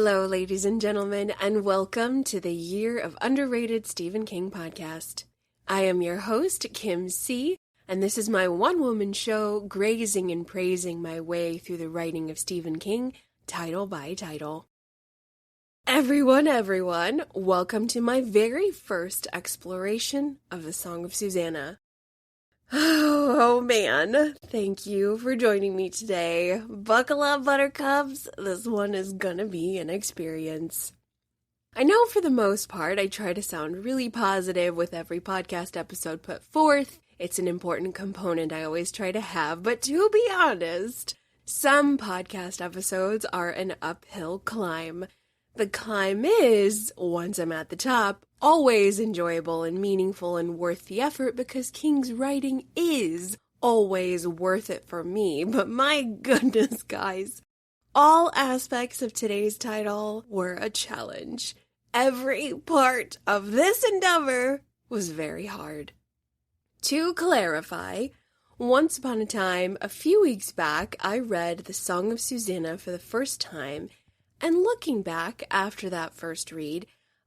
Hello, ladies and gentlemen, and welcome to the Year of Underrated Stephen King podcast. I am your host, Kim C., and this is my one-woman show, grazing and praising my way through the writing of Stephen King, title by title. Everyone, welcome to my very first exploration of the Song of Susannah. Oh man, thank you for joining me today. Buckle up, buttercups. This one is gonna be an experience. I know for the most part I try to sound really positive with every podcast episode put forth. It's an important component I always try to have, but to be honest, some podcast episodes are an uphill climb. The climb is, once I'm at the top, always enjoyable and meaningful and worth the effort because King's writing is always worth it for me. But my goodness, guys, all aspects of today's title were a challenge. Every part of this endeavor was very hard. To clarify, once upon a time, a few weeks back, I read the Song of Susannah for the first time. And looking back after that first read,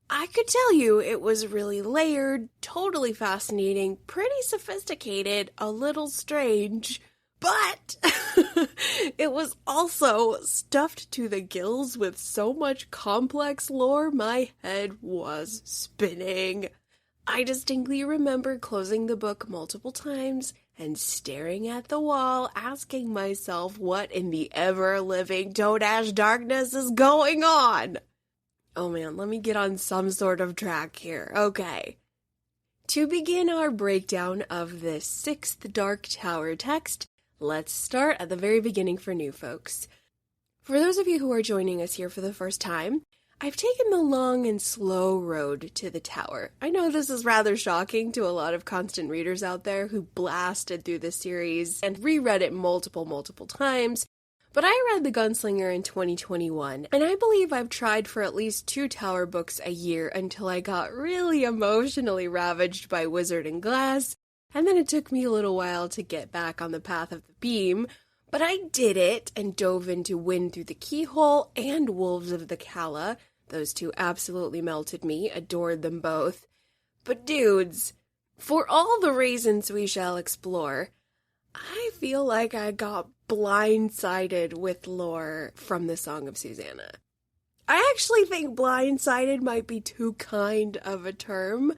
I could tell you it was really layered, totally fascinating, pretty sophisticated, a little strange, but it was also stuffed to the gills with so much complex lore my head was spinning. I distinctly remember closing the book multiple times and staring at the wall, asking myself what in the ever-living Todash darkness is going on. Oh man, let me get on some sort of track here. Okay. To begin our breakdown of this 6th Dark Tower text, let's start at the very beginning for new folks. For those of you who are joining us here for the first time, I've taken the long and slow road to the tower. I know this is rather shocking to a lot of constant readers out there who blasted through this series and reread it multiple times, but I read The Gunslinger in 2021, and I believe I've tried for at least 2 tower books a year until I got really emotionally ravaged by Wizard and Glass, and then it took me a little while to get back on the path of the beam. But I did it and dove into Wind Through the Keyhole and Wolves of the Calla. Those 2 absolutely melted me, adored them both. But dudes, for all the reasons we shall explore, I feel like I got blindsided with lore from the Song of Susannah. I actually think blindsided might be too kind of a term.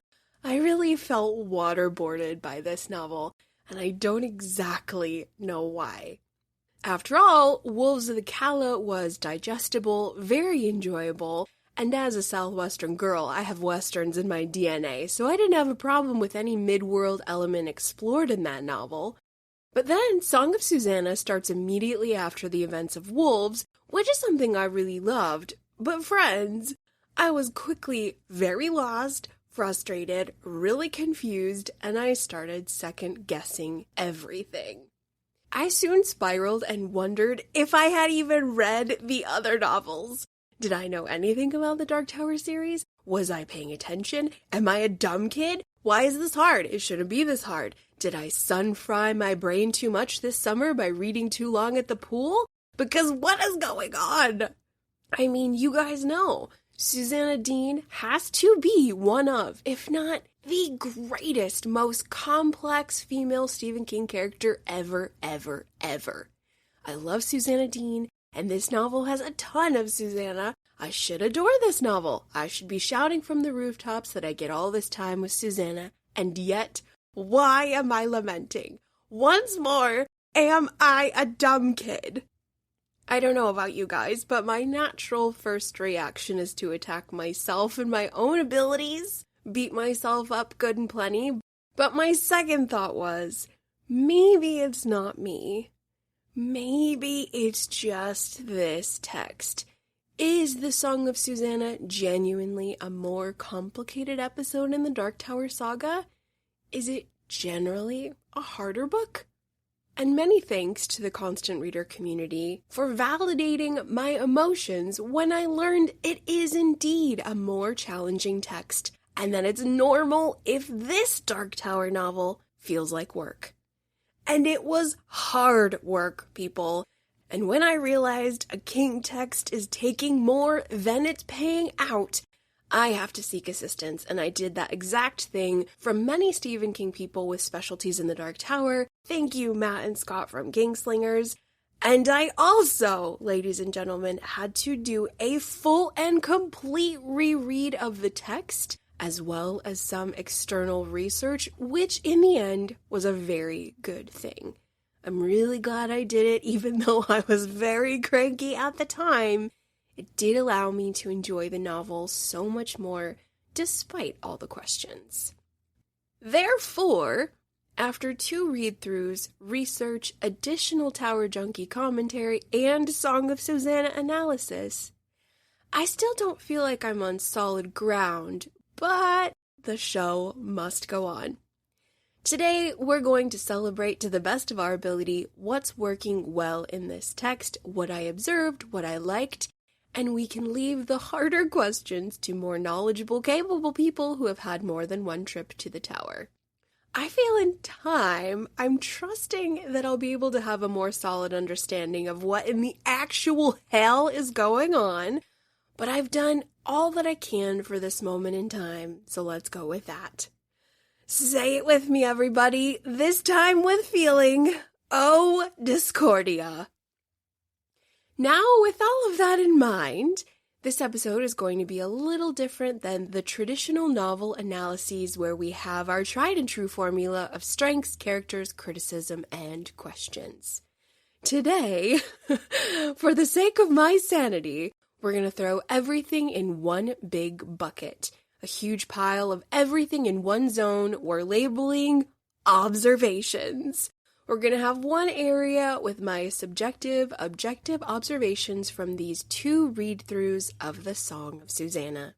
I really felt waterboarded by this novel, and I don't exactly know why. After all, Wolves of the Calla was digestible, very enjoyable, and as a Southwestern girl, I have Westerns in my DNA, so I didn't have a problem with any mid-world element explored in that novel. But then, Song of Susannah starts immediately after the events of Wolves, which is something I really loved. But friends, I was quickly very lost, frustrated, really confused, and I started second-guessing everything. I soon spiraled and wondered if I had even read the other novels. Did I know anything about the Dark Tower series? Was I paying attention? Am I a dumb kid? Why is this hard? It shouldn't be this hard. Did I sun-fry my brain too much this summer by reading too long at the pool? Because what is going on? I mean, you guys know, Susanna Dean has to be one of, if not the greatest, most complex female Stephen King character ever. I love Susanna Dean, and this novel has a ton of Susannah. I should adore this novel. I should be shouting from the rooftops that I get all this time with Susannah, and yet, why am I lamenting? Once more, am I a dumb kid? I don't know about you guys, but my natural first reaction is to attack myself and my own abilities, beat myself up good and plenty, but my second thought was, maybe it's not me. Maybe it's just this text. Is the Song of Susannah genuinely a more complicated episode in the Dark Tower saga? Is it generally a harder book? And many thanks to the constant reader community for validating my emotions when I learned it is indeed a more challenging text, and that it's normal if this Dark Tower novel feels like work. And it was hard work, people. And when I realized a king text is taking more than it's paying out, I have to seek assistance, and I did that exact thing from many Stephen King people with specialties in the Dark Tower. Thank you, Matt and Scott from Gangslingers. And I also, ladies and gentlemen, had to do a full and complete reread of the text, as well as some external research, which in the end was a very good thing. I'm really glad I did it, even though I was very cranky at the time. It did allow me to enjoy the novel so much more, despite all the questions. Therefore, after 2 read-throughs, research, additional Tower Junkie commentary, and Song of Susannah analysis, I still don't feel like I'm on solid ground, but the show must go on. Today, we're going to celebrate to the best of our ability what's working well in this text, what I observed, what I liked, and we can leave the harder questions to more knowledgeable, capable people who have had more than one trip to the tower. I feel in time, I'm trusting that I'll be able to have a more solid understanding of what in the actual hell is going on, but I've done all that I can for this moment in time, so let's go with that. Say it with me, everybody, this time with feeling. Oh, Discordia. Now, with all of that in mind, this episode is going to be a little different than the traditional novel analyses where we have our tried and true formula of strengths, characters, criticism, and questions. Today, for the sake of my sanity, we're going to throw everything in one big bucket. A huge pile of everything in one zone we're labeling observations. We're going to have one area with my subjective, objective observations from these 2 read-throughs of the Song of Susannah.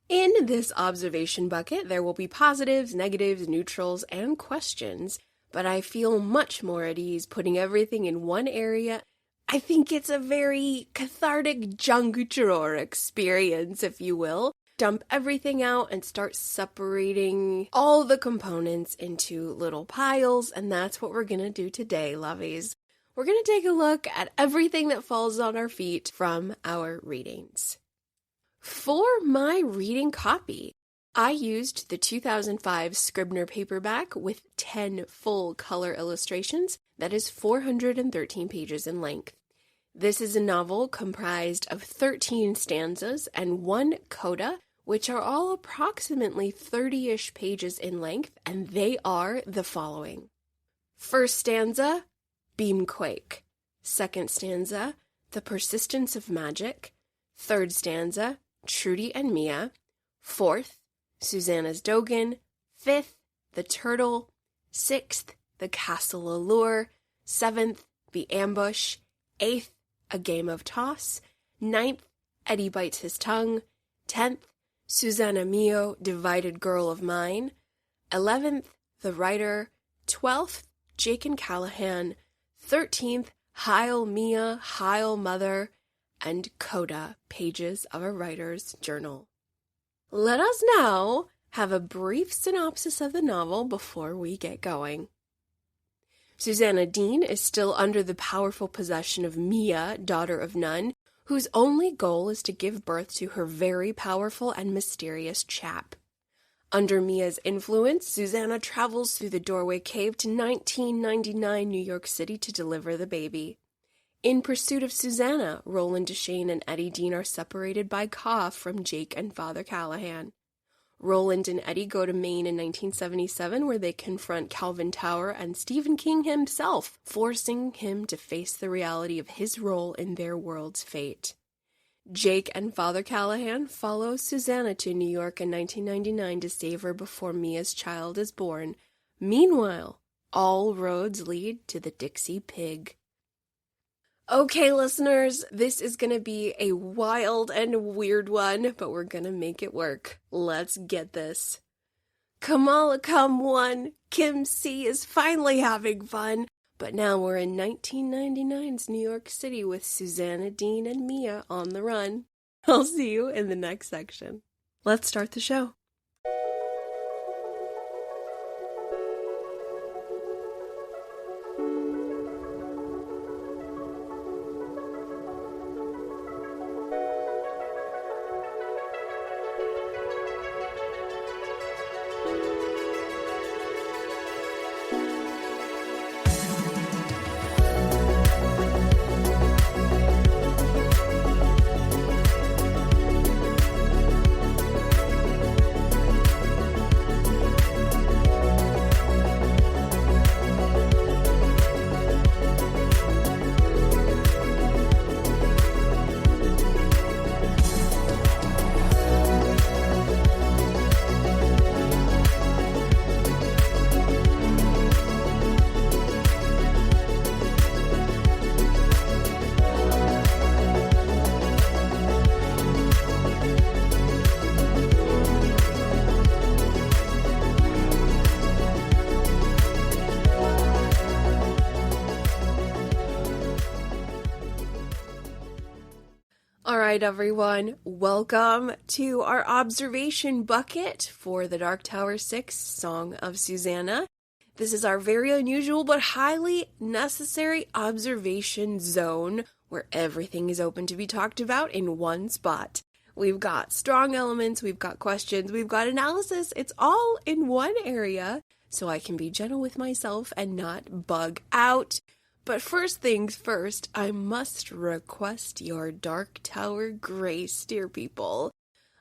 In this observation bucket, there will be positives, negatives, neutrals, and questions, but I feel much more at ease putting everything in one area. I think it's a very cathartic juncture experience, if you will. Dump everything out and start separating all the components into little piles, and that's what we're going to do today, lovies. We're going to take a look at everything that falls on our feet from our readings. For my reading copy, I used the 2005 Scribner paperback with 10 full color illustrations that is 413 pages in length. This is a novel comprised of 13 stanzas and 1 coda, which are all approximately 30-ish pages in length, and they are the following. First stanza, Beamquake. Second stanza, The Persistence of Magic. Third stanza, Trudy and Mia. Fourth, Susannah's Dogan. Fifth, The Turtle. Sixth, The Castle Allure. Seventh, The Ambush. Eighth, A Game of Toss. Ninth, Eddie Bites His Tongue. 10th, Susannah Mio, Divided Girl of Mine. 11th, The Writer. 12th, Jake and Callahan. 13th, Heil Mia, Heil Mother. And Coda, Pages of a Writer's Journal. Let us now have a brief synopsis of the novel before we get going. Susannah Dean is still under the powerful possession of Mia, daughter of none, whose only goal is to give birth to her very powerful and mysterious chap. Under Mia's influence, Susannah travels through the doorway cave to 1999 New York City to deliver the baby. In pursuit of Susannah, Roland Deschain and Eddie Dean are separated by Ka from Jake and Father Callahan. Roland and Eddie go to Maine in 1977, where they confront Calvin Tower and Stephen King himself, forcing him to face the reality of his role in their world's fate. Jake and Father Callahan follow Susannah to New York in 1999 to save her before Mia's child is born. Meanwhile, all roads lead to the Dixie Pig. Okay, listeners, this is going to be a wild and weird one, but we're going to make it work. Let's get this. Commala-come-one, Kim C is finally having fun, but now we're in 1999's New York City with Susannah Dean and Mia on the run. I'll see you in the next section. Let's start the show. right, everyone. Welcome to our observation bucket for the Dark Tower 6 Song of Susannah. This is our very unusual but highly necessary observation zone where everything is open to be talked about in one spot. We've got strong elements, we've got questions, we've got analysis. It's all in one area, so I can be gentle with myself and not bug out. But first things first, I must request your Dark Tower grace, dear people.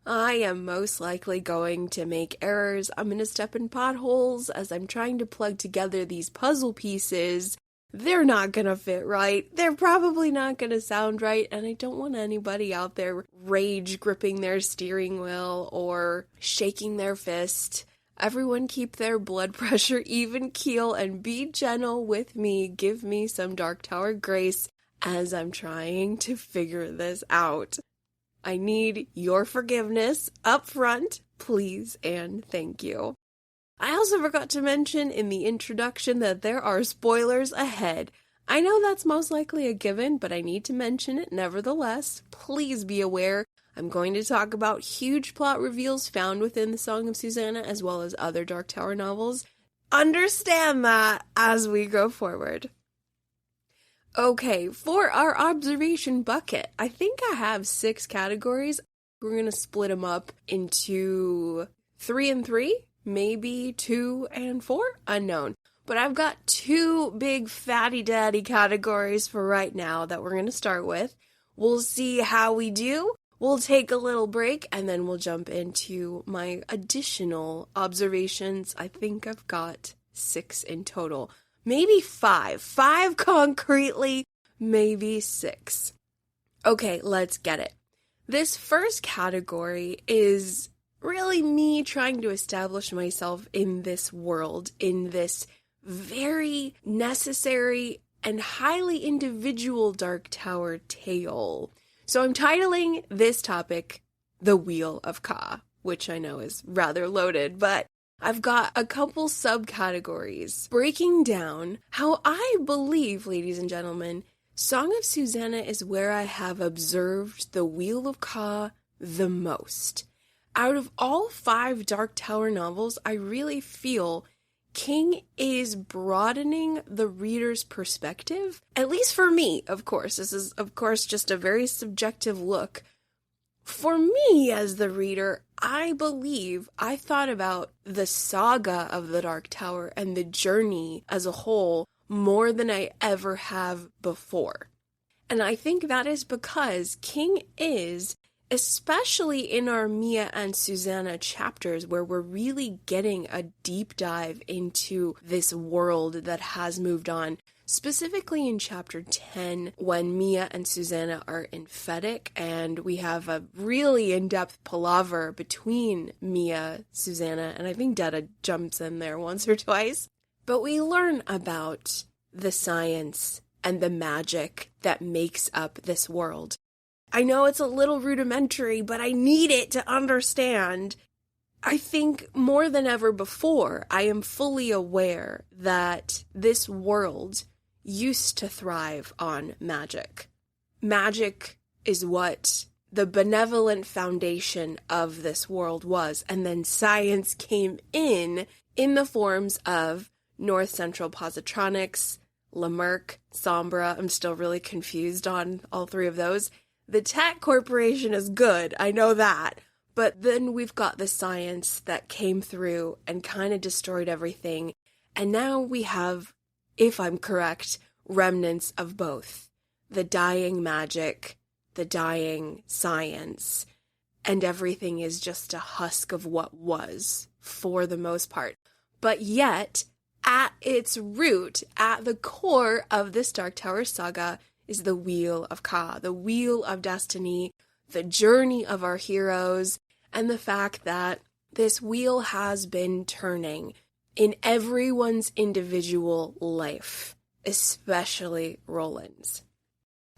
I am most likely going to make errors. I'm going to step in potholes as I'm trying to plug together these puzzle pieces. They're not going to fit right. They're probably not going to sound right, and I don't want anybody out there rage gripping their steering wheel or shaking their fist. Everyone keep their blood pressure even keel and be gentle with me. Give me some Dark Tower grace as I'm trying to figure this out. I need your forgiveness up front, please and thank you. I also forgot to mention in the introduction that there are spoilers ahead. I know that's most likely a given, but I need to mention it nevertheless. Please be aware. I'm going to talk about huge plot reveals found within the Song of Susannah as well as other Dark Tower novels. Understand that as we go forward. Okay, for our observation bucket, I think I have 6 categories. We're going to split them up into 3 and 3, maybe 2 and 4, unknown. But I've got 2 big fatty daddy categories for right now that we're going to start with. We'll see how we do. We'll take a little break, and then we'll jump into my additional observations. I think I've got 6 in total. Maybe 5. 5 concretely, maybe 6. Okay, let's get it. This first category is really me trying to establish myself in this world, in this very necessary and highly individual Dark Tower tale. So I'm titling this topic, The Wheel of Ka, which I know is rather loaded, but I've got a couple subcategories breaking down how I believe, ladies and gentlemen, Song of Susannah is where I have observed the Wheel of Ka the most. Out of all 5 Dark Tower novels, I really feel King is broadening the reader's perspective, at least for me, of course. This is, of course, just a very subjective look. For me, as the reader, I believe I thought about the saga of the Dark Tower and the journey as a whole more than I ever have before. And I think that is because King is, especially in our Mia and Susannah chapters where we're really getting a deep dive into this world that has moved on, specifically in chapter 10 when Mia and Susannah are in Feddic and we have a really in-depth palaver between Mia, Susannah, and I think Detta jumps in there once or twice. But we learn about the science and the magic that makes up this world. I know it's a little rudimentary, but I need it to understand. I think more than ever before, I am fully aware that this world used to thrive on magic. Magic is what the benevolent foundation of this world was, and then science came in the forms of North Central Positronics, Lamarck, Sombra. I'm still really confused on all 3 of those. The tech corporation is good, I know that, but then we've got the science that came through and kind of destroyed everything, and now we have, if I'm correct, remnants of both. The dying magic, the dying science, and everything is just a husk of what was, for the most part. But yet, at its root, at the core of this Dark Tower saga, is the Wheel of Ka, the Wheel of Destiny, the journey of our heroes, and the fact that this wheel has been turning in everyone's individual life, especially Roland's.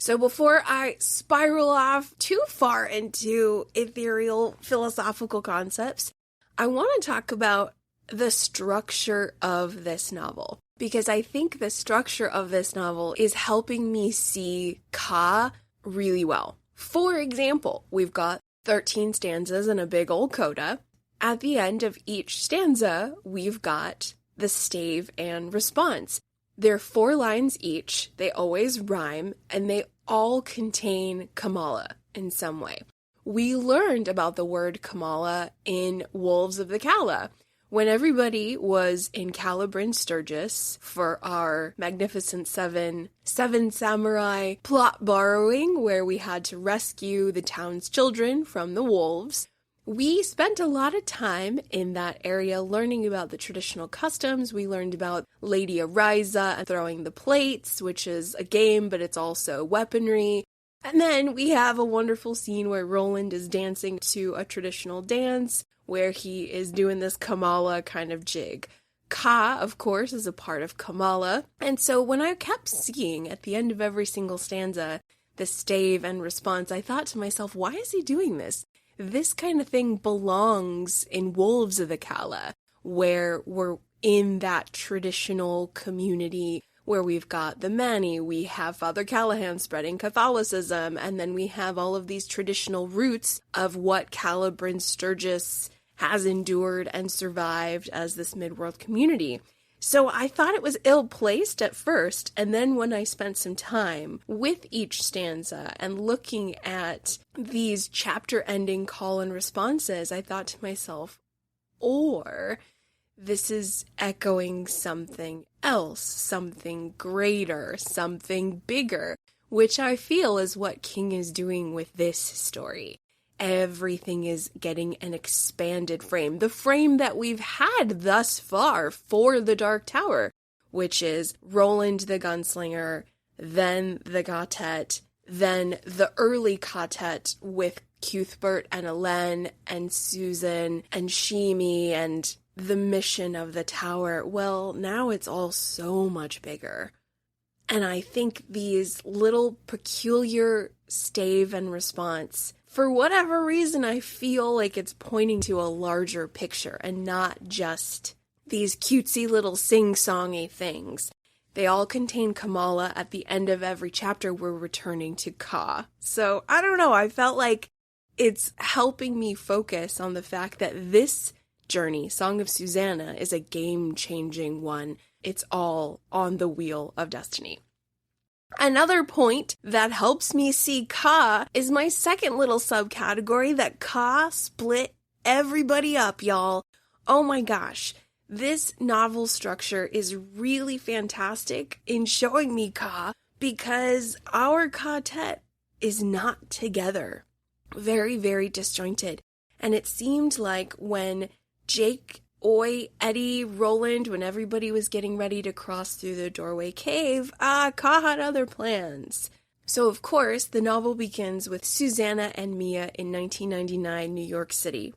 So before I spiral off too far into ethereal philosophical concepts, I want to talk about the structure of this novel, because I think the structure of this novel is helping me see Ka really well. For example, we've got 13 stanzas and a big old coda. At the end of each stanza, we've got the stave and response. They're 4 lines each, they always rhyme, and they all contain Commala in some way. We learned about the word Commala in Wolves of the Cala, when everybody was in Cala Bryn Sturgis for our Magnificent Seven Samurai plot borrowing, where we had to rescue the town's children from the wolves. We spent a lot of time in that area learning about the traditional customs. We learned about Lady Ariza and throwing the plates, which is a game, but it's also weaponry. And then we have a wonderful scene where Roland is dancing to a traditional dance, where he is doing this Commala kind of jig. Ka, of course, is a part of Commala. And so when I kept seeing at the end of every single stanza the stave and response, I thought to myself, why is he doing this? This kind of thing belongs in Wolves of the Cala, where we're in that traditional community where we've got the Manny, we have Father Callahan spreading Catholicism, and then we have all of these traditional roots of what Cala Bryn Sturgis has endured and survived as this midworld community. So I thought it was ill-placed at first, and then when I spent some time with each stanza and looking at these chapter-ending call and responses, I thought to myself, or this is echoing something else, something greater, something bigger, which I feel is what King is doing with this story. Everything is getting an expanded frame, the frame that we've had thus far for the Dark Tower, which is Roland the Gunslinger, then the Quartet, then the early Quartet with Cuthbert and Elen and Susan and Shimi and the mission of the tower. Well, now it's all so much bigger. And I think these little peculiar stave and response, for whatever reason, I feel like it's pointing to a larger picture and not just these cutesy little sing-songy things. They all contain Commala. At the end of every chapter, we're returning to Ka. So, I don't know, I felt like it's helping me focus on the fact that this journey, Song of Susannah, is a game-changing one. It's all on the wheel of destiny. Another point that helps me see Ka is my second little subcategory, that Ka split everybody up, y'all. Oh my gosh. This novel structure is really fantastic in showing me Ka, because our quartet is not together. Very, very disjointed. And it seemed like when Jake, Oi, Eddie, Roland, when everybody was getting ready to cross through the doorway cave, Ka had other plans. So, of course, the novel begins with Susannah and Mia in 1999 New York City.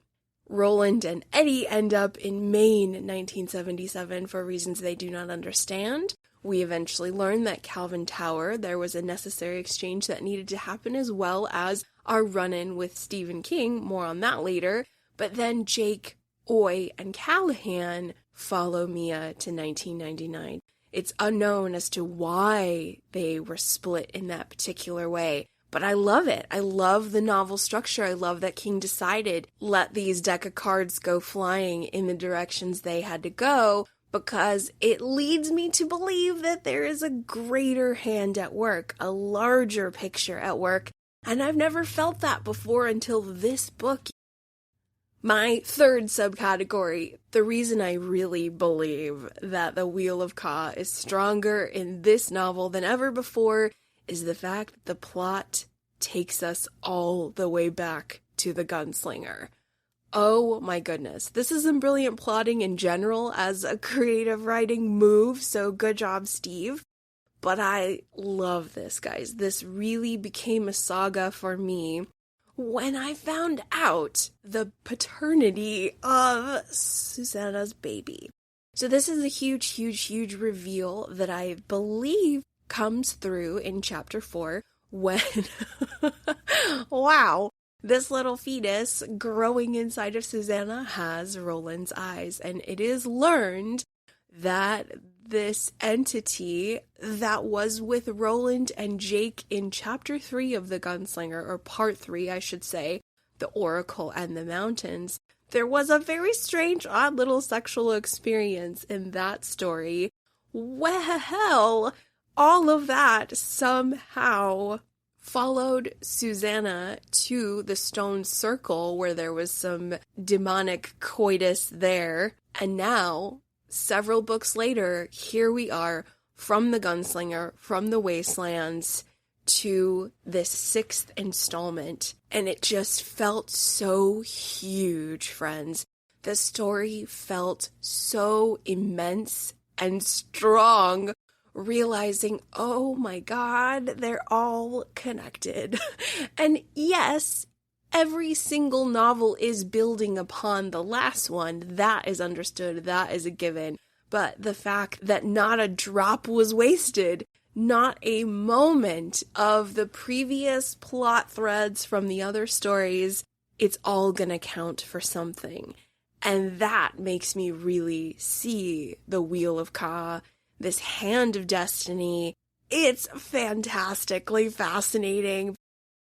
Roland and Eddie end up in Maine 1977 for reasons they do not understand. We eventually learn that Calvin Tower, there was a necessary exchange that needed to happen, as well as our run-in with Stephen King, more on that later. But then Jake, Oi, and Callahan follow Mia to 1999. It's unknown as to why they were split in that particular way, but I love it. I love the novel structure. I love that King decided, let these deck of cards go flying in the directions they had to go, because it leads me to believe that there is a greater hand at work, a larger picture at work, and I've never felt that before until this book. My third subcategory, the reason I really believe that the Wheel of Ka is stronger in this novel than ever before, is the fact that the plot takes us all the way back to the gunslinger. Oh my goodness. This is some brilliant plotting in general as a creative writing move, so good job, Steve. But I love this, guys. This really became a saga for me when I found out the paternity of Susannah's baby. So this is a huge, huge, huge reveal that I believe comes through in chapter 4 when, wow, this little fetus growing inside of Susannah has Roland's eyes. And it is learned that this entity that was with Roland and Jake in Chapter 3 of The Gunslinger, or Part 3, I should say, The Oracle and the Mountains. There was a very strange, odd little sexual experience in that story. Well, all of that somehow followed Susannah to the Stone Circle, where there was some demonic coitus there. And now, several books later, here we are from the Gunslinger, from the Wastelands, to this 6th installment. And it just felt so huge, friends. The story felt so immense and strong, realizing, oh my God, they're all connected. And yes, every single novel is building upon the last one. That is understood. That is a given. But the fact that not a drop was wasted, not a moment of the previous plot threads from the other stories, it's all gonna count for something. And that makes me really see the Wheel of Ka, this hand of destiny. It's fantastically fascinating.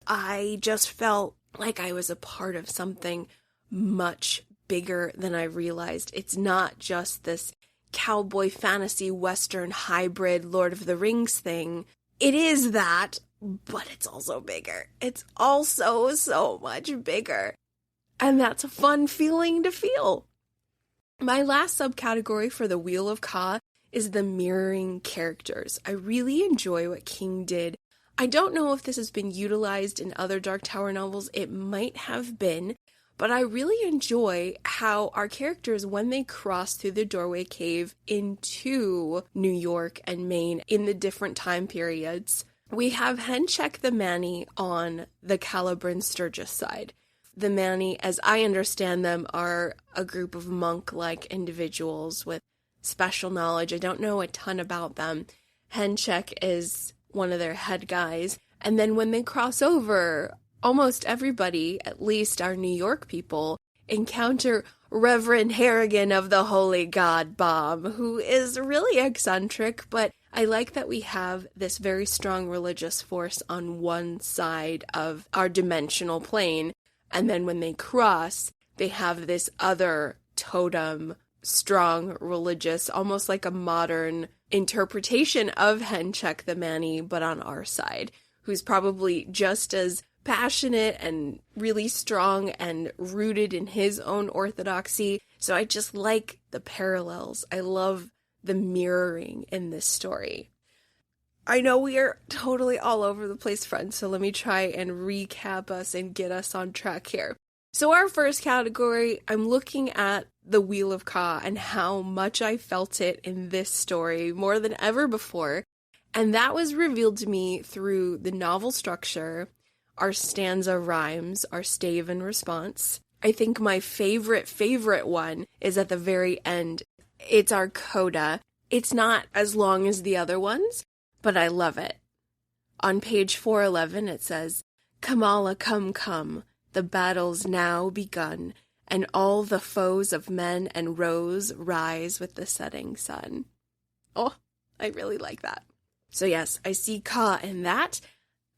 I just felt like I was a part of something much bigger than I realized. It's not just this cowboy fantasy western hybrid Lord of the Rings thing. It is that, but it's also bigger. It's also so much bigger. And that's a fun feeling to feel. My last subcategory for the Wheel of Ka is the mirroring characters. I really enjoy what King did. I don't know if this has been utilized in other Dark Tower novels. It might have been, but I really enjoy how our characters, when they cross through the doorway cave into New York and Maine in the different time periods, we have Henchek the Manny on the Calibran Sturgis side. The Manny, as I understand them, are a group of monk-like individuals with special knowledge. I don't know a ton about them. Henchek is one of their head guys. And then when they cross over, almost everybody, at least our New York people, encounter Reverend Harrigan of the Holy God Bomb, who is really eccentric, but I like that we have this very strong religious force on one side of our dimensional plane. And then when they cross, they have this other totem, strong, religious, almost like a modern interpretation of Henchek the Manny, but on our side, who's probably just as passionate and really strong and rooted in his own orthodoxy. So I just like the parallels. I love the mirroring in this story. I know we are totally all over the place, friends, so let me try and recap us and get us on track here. So our first category, I'm looking at the Wheel of Ka and how much I felt it in this story more than ever before. And that was revealed to me through the novel structure, our stanza rhymes, our stave and response. I think my favorite one is at the very end. It's our coda. It's not as long as the other ones, but I love it. On page 411, it says, "Commala-come-one, the battle's now begun, and all the foes of men and rose rise with the setting sun." Oh, I really like that. So yes, I see Ka in that.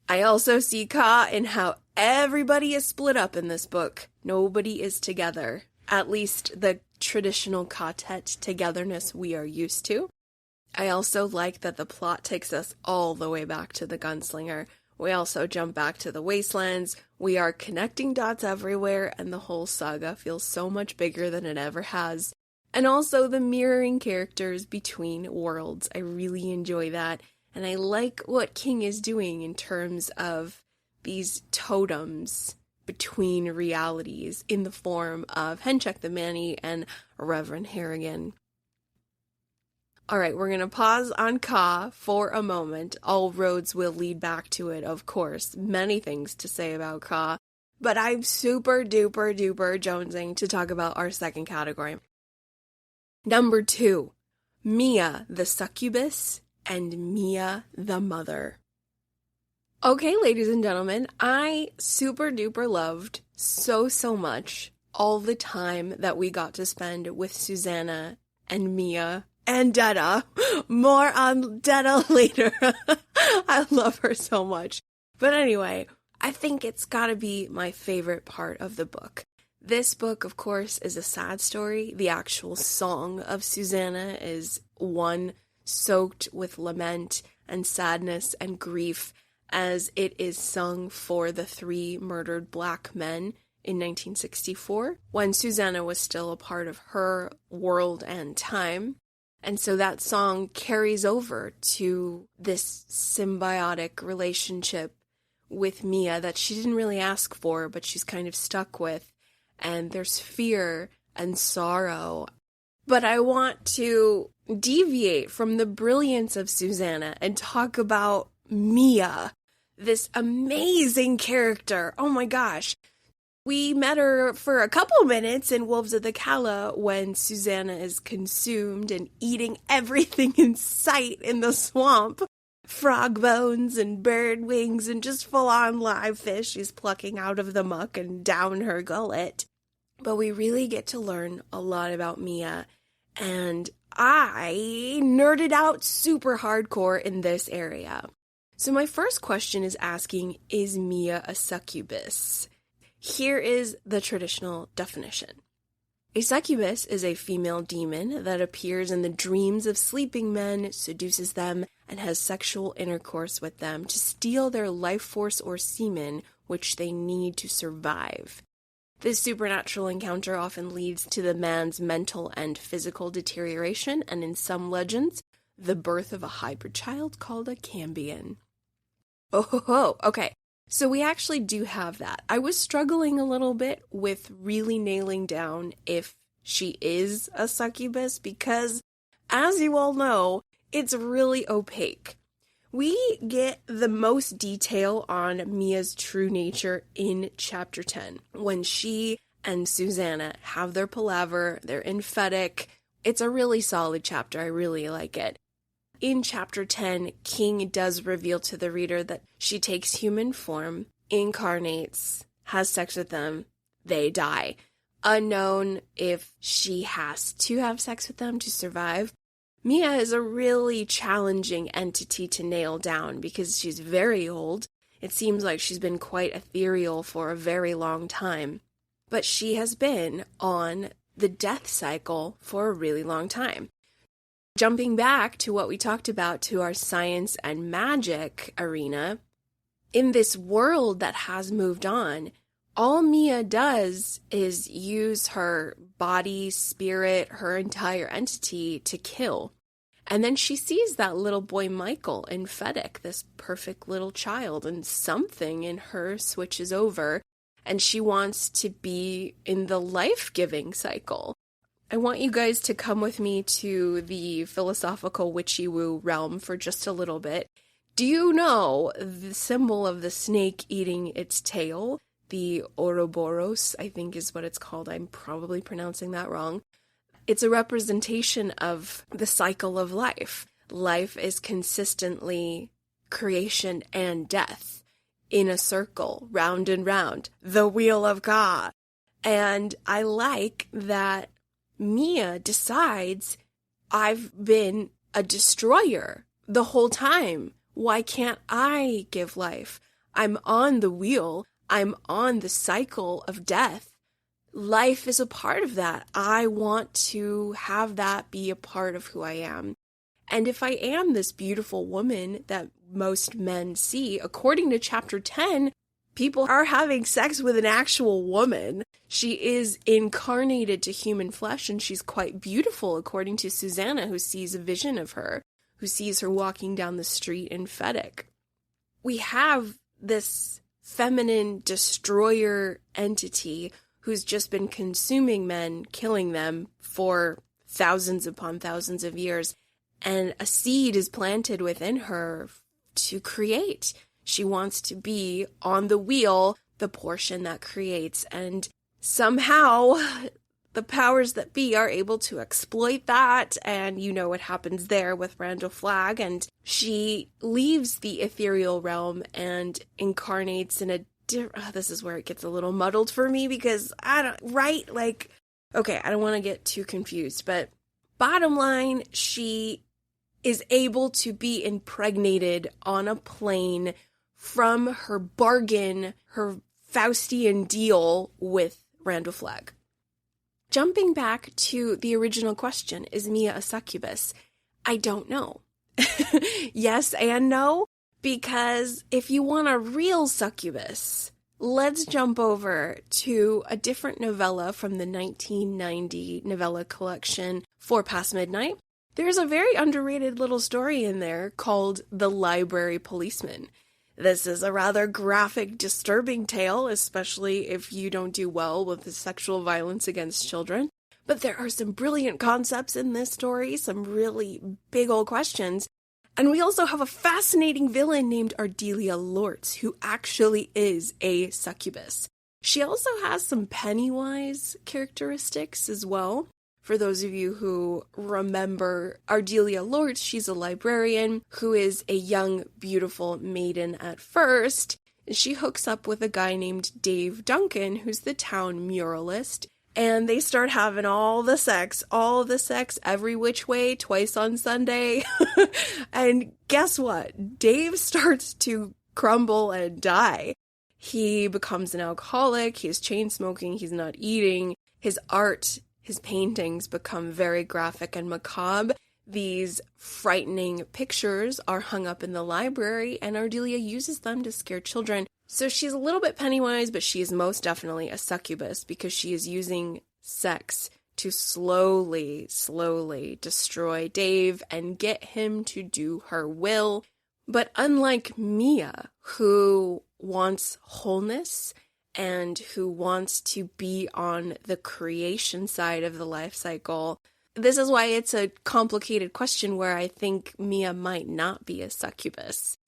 I also see Ka in how everybody is split up in this book. Nobody is together. At least the traditional quartet togetherness we are used to. I also like that the plot takes us all the way back to the Gunslinger. We also jump back to the Wastelands. We are connecting dots everywhere, and the whole saga feels so much bigger than it ever has. And also the mirroring characters between worlds. I really enjoy that. And I like what King is doing in terms of these totems between realities in the form of Henchek the Manny and Reverend Harrigan. All right, we're going to pause on Ka for a moment. All roads will lead back to it, of course. Many things to say about Ka, but I'm super duper jonesing to talk about our second category. Number 2, Mia the Succubus and Mia the Mother. Okay, ladies and gentlemen, I super duper loved so much all the time that we got to spend with Susannah and Mia and Detta. More on Detta later. I love her so much. But anyway, I think it's gotta be my favorite part of the book. This book, of course, is a sad story. The actual Song of Susannah is one soaked with lament and sadness and grief, as it is sung for the 3 murdered black men in 1964, when Susannah was still a part of her world and time. And so that song carries over to this symbiotic relationship with Mia that she didn't really ask for, but she's kind of stuck with. And there's fear and sorrow. But I want to deviate from the brilliance of Susannah and talk about Mia, this amazing character. Oh my gosh. We met her for a couple minutes in Wolves of the Calla when Susannah is consumed and eating everything in sight in the swamp. Frog bones and bird wings and just full-on live fish she's plucking out of the muck and down her gullet. But we really get to learn a lot about Mia, and I nerded out super hardcore in this area. So my first question is asking, is Mia a succubus? Here is the traditional definition. A succubus is a female demon that appears in the dreams of sleeping men, seduces them, and has sexual intercourse with them to steal their life force or semen, which they need to survive. This supernatural encounter often leads to the man's mental and physical deterioration, and in some legends, the birth of a hybrid child called a cambion. Oh, okay. So we actually do have that. I was struggling a little bit with really nailing down if she is a succubus because, as you all know, it's really opaque. We get the most detail on Mia's true nature in Chapter 10, when she and Susannah have their palaver, they're in Fedek. It's a really solid chapter, I really like it. In Chapter 10, King does reveal to the reader that she takes human form, incarnates, has sex with them, they die. Unknown if she has to have sex with them to survive. Mia is a really challenging entity to nail down because she's very old. It seems like she's been quite ethereal for a very long time. But she has been on the death cycle for a really long time. Jumping back to what we talked about to our science and magic arena, in this world that has moved on, all Mia does is use her body, spirit, her entire entity to kill. And then she sees that little boy Michael in Fedek, this perfect little child, and something in her switches over, and she wants to be in the life-giving cycle. I want you guys to come with me to the philosophical witchy-woo realm for just a little bit. Do you know the symbol of the snake eating its tail? The Ouroboros, I think is what it's called. I'm probably pronouncing that wrong. It's a representation of the cycle of life. Life is consistently creation and death in a circle, round and round, the wheel of God. And I like that Mia decides, I've been a destroyer the whole time. Why can't I give life? I'm on the wheel. I'm on the cycle of death. Life is a part of that. I want to have that be a part of who I am. And if I am this beautiful woman that most men see, according to Chapter 10, people are having sex with an actual woman. She is incarnated to human flesh, and she's quite beautiful, according to Susannah, who sees a vision of her, who sees her walking down the street in Fedek. We have this feminine destroyer entity who's just been consuming men, killing them for thousands upon thousands of years, and a seed is planted within her to create. She wants to be on the wheel, the portion that creates, and somehow the powers that be are able to exploit that, and you know what happens there with Randall Flagg, and she leaves the ethereal realm and incarnates in a this is where it gets a little muddled for me because I don't want to get too confused, but Bottom line, she is able to be impregnated on a plane from her bargain, her Faustian deal with Randall Flagg. Jumping back to the original question, is Mia a succubus? I don't know. Yes and no, because if you want a real succubus, let's jump over to a different novella from the 1990 novella collection, Four Past Midnight. There's a very underrated little story in there called The Library Policeman. This is a rather graphic, disturbing tale, especially if you don't do well with the sexual violence against children. But there are some brilliant concepts in this story, some really big old questions. And we also have a fascinating villain named Ardelia Lortz, who actually is a succubus. She also has some Pennywise characteristics as well. For those of you who remember Ardelia Lortz, she's a librarian who is a young, beautiful maiden at first. She hooks up with a guy named Dave Duncan, who's the town muralist, and they start having all the sex every which way, twice on Sunday. And guess what? Dave starts to crumble and die. He becomes an alcoholic, he's chain smoking, he's not eating, his art, his paintings become very graphic and macabre. These frightening pictures are hung up in the library, and Ardelia uses them to scare children. So she's a little bit Pennywise, but she is most definitely a succubus because she is using sex to slowly destroy Dave and get him to do her will. But unlike Mia, who wants wholeness and who wants to be on the creation side of the life cycle, this is why it's a complicated question where I think Mia might not be a succubus.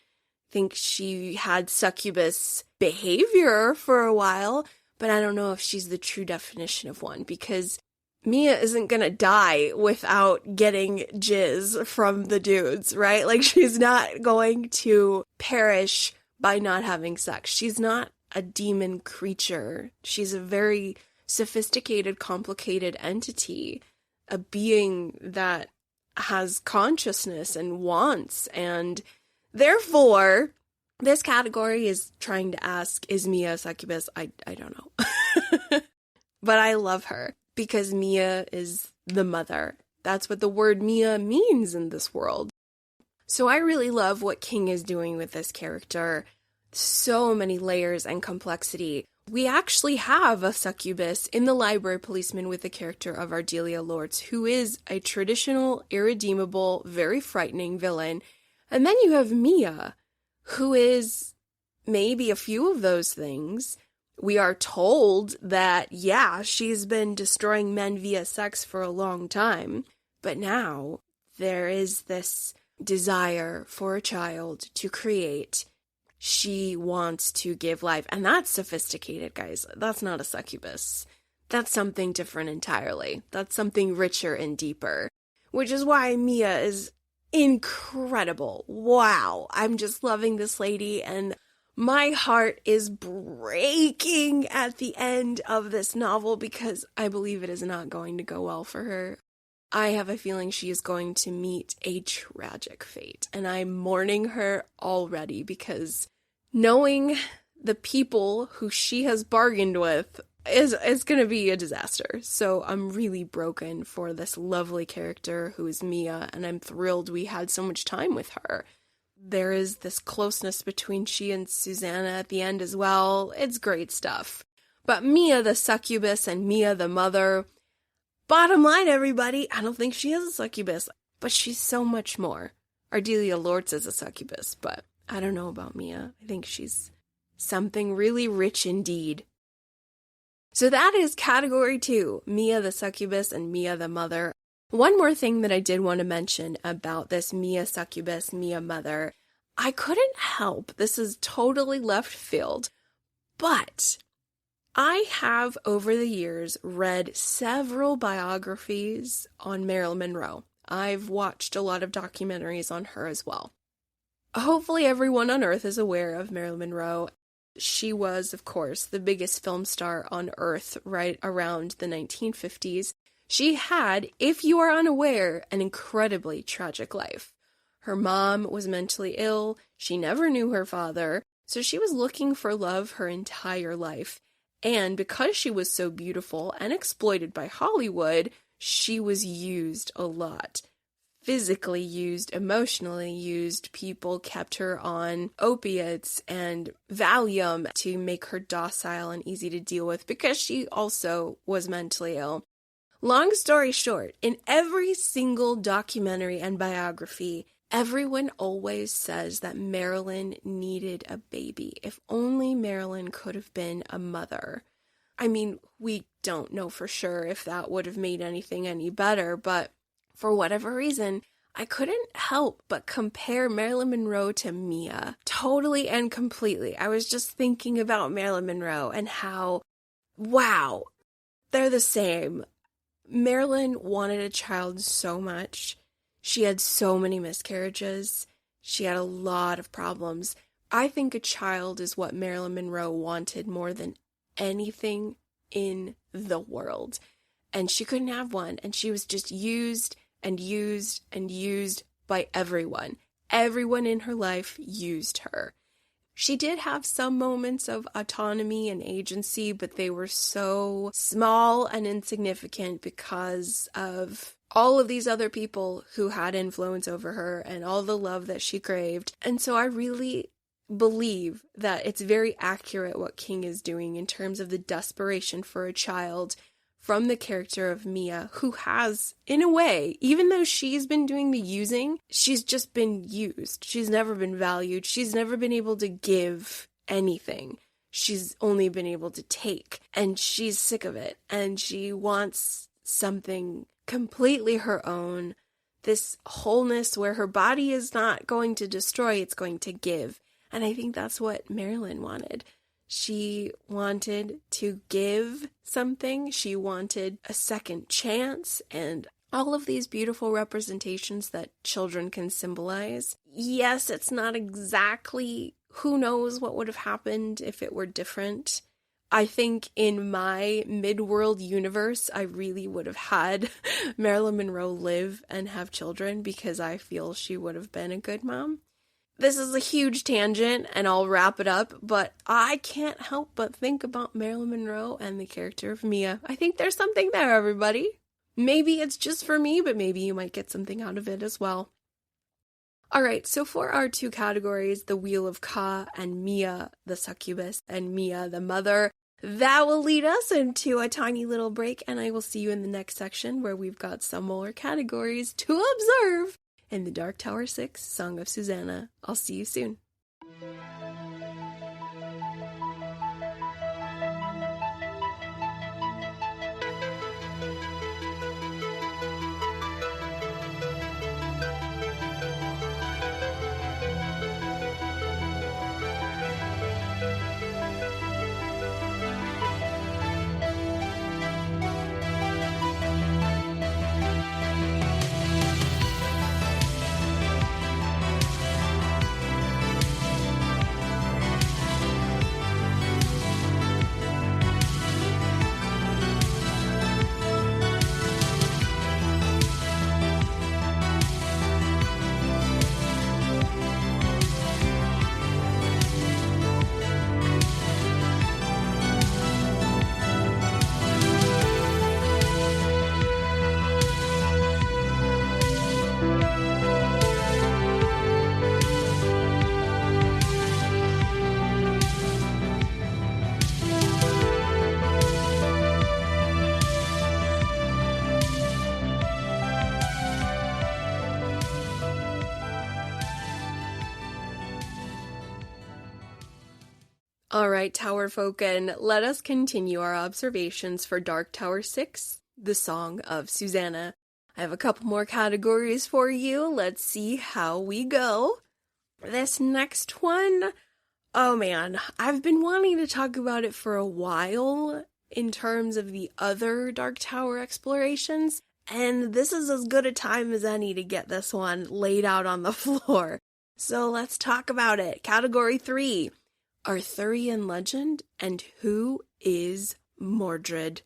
I think she had succubus behavior for a while, but I don't know if she's the true definition of one, because Mia isn't gonna die without getting jizz from the dudes, right? Like, she's not going to perish by not having sex. She's not a demon creature. She's a very sophisticated, complicated entity, a being that has consciousness and wants, and therefore, this category is trying to ask, is Mia a succubus? I don't know. But I love her because Mia is the mother. That's what the word Mia means in this world. So I really love what King is doing with this character. So many layers and complexity. We actually have a succubus in The Library Policeman with the character of Ardelia Lortz, who is a traditional, irredeemable, very frightening villain. And then you have Mia, who is maybe a few of those things. We are told that, yeah, she's been destroying men via sex for a long time, but now there is this desire for a child to create. She wants to give life, and that's sophisticated, guys. That's not a succubus. That's something different entirely. That's something richer and deeper, which is why Mia is incredible. Wow, I'm just loving this lady, and my heart is breaking at the end of this novel because I believe it is not going to go well for her. I have a feeling she is going to meet a tragic fate, and I'm mourning her already because knowing the people who she has bargained with is going to be a disaster. So I'm really broken for this lovely character who is Mia, and I'm thrilled we had so much time with her. There is this closeness between she and Susannah at the end as well. It's great stuff. But Mia the succubus and Mia the mother, bottom line, everybody, I don't think she is a succubus, but she's so much more. Ardelia Lortz is a succubus, but I don't know about Mia. I think she's something really rich indeed. So that is category 2, Mia the succubus and Mia the mother. One more thing that I did want to mention about this Mia succubus, Mia mother, I couldn't help, this is totally left field, but I have over the years read several biographies on Marilyn Monroe. I've watched a lot of documentaries on her as well. Hopefully everyone on Earth is aware of Marilyn Monroe. She was, of course, the biggest film star on Earth right around the 1950s. She had, if you are unaware, an incredibly tragic life. Her mom was mentally ill, she never knew her father, so she was looking for love her entire life. And because she was so beautiful and exploited by Hollywood, she was used a lot. Physically used, emotionally used. People kept her on opiates and Valium to make her docile and easy to deal with because she also was mentally ill. Long story short, in every single documentary and biography, everyone always says that Marilyn needed a baby. If only Marilyn could have been a mother. I mean, we don't know for sure if that would have made anything any better, but for whatever reason, I couldn't help but compare Marilyn Monroe to Mia. Totally and completely. I was just thinking about Marilyn Monroe and how, wow, they're the same. Marilyn wanted a child so much. She had so many miscarriages. She had a lot of problems. I think a child is what Marilyn Monroe wanted more than anything in the world. And she couldn't have one. And she was just used and used and used by everyone. Everyone in her life used her. She did have some moments of autonomy and agency, but they were so small and insignificant because of all of these other people who had influence over her and all the love that she craved. And so I really believe that it's very accurate what King is doing in terms of the desperation for a child from the character of Mia, who has, in a way, even though she's been doing the using, she's just been used. She's never been valued. She's never been able to give anything. She's only been able to take. And she's sick of it. And she wants something completely her own. This wholeness where her body is not going to destroy, it's going to give. And I think that's what Marilyn wanted. She wanted to give something. She wanted a second chance and all of these beautiful representations that children can symbolize. Yes, it's not exactly who knows what would have happened if it were different. I think in my mid-world universe, I really would have had Marilyn Monroe live and have children because I feel she would have been a good mom. This is a huge tangent, and I'll wrap it up, but I can't help but think about Marilyn Monroe and the character of Mia. I think there's something there, everybody. Maybe it's just for me, but maybe you might get something out of it as well. Alright, so for our two categories, the Wheel of Ka and Mia the Succubus and Mia the Mother, that will lead us into a tiny little break, and I will see you in the next section where we've got some more categories to observe in the Dark Tower 6 Song of Susannah. I'll see you soon. Alright, Tower Folken, let us continue our observations for Dark Tower 6, the Song of Susannah. I have a couple more categories for you. Let's see how we go. This next one, oh man, I've been wanting to talk about it for a while in terms of the other Dark Tower explorations, and this is as good a time as any to get this one laid out on the floor. So let's talk about it. Category 3. Arthurian legend and who is Mordred?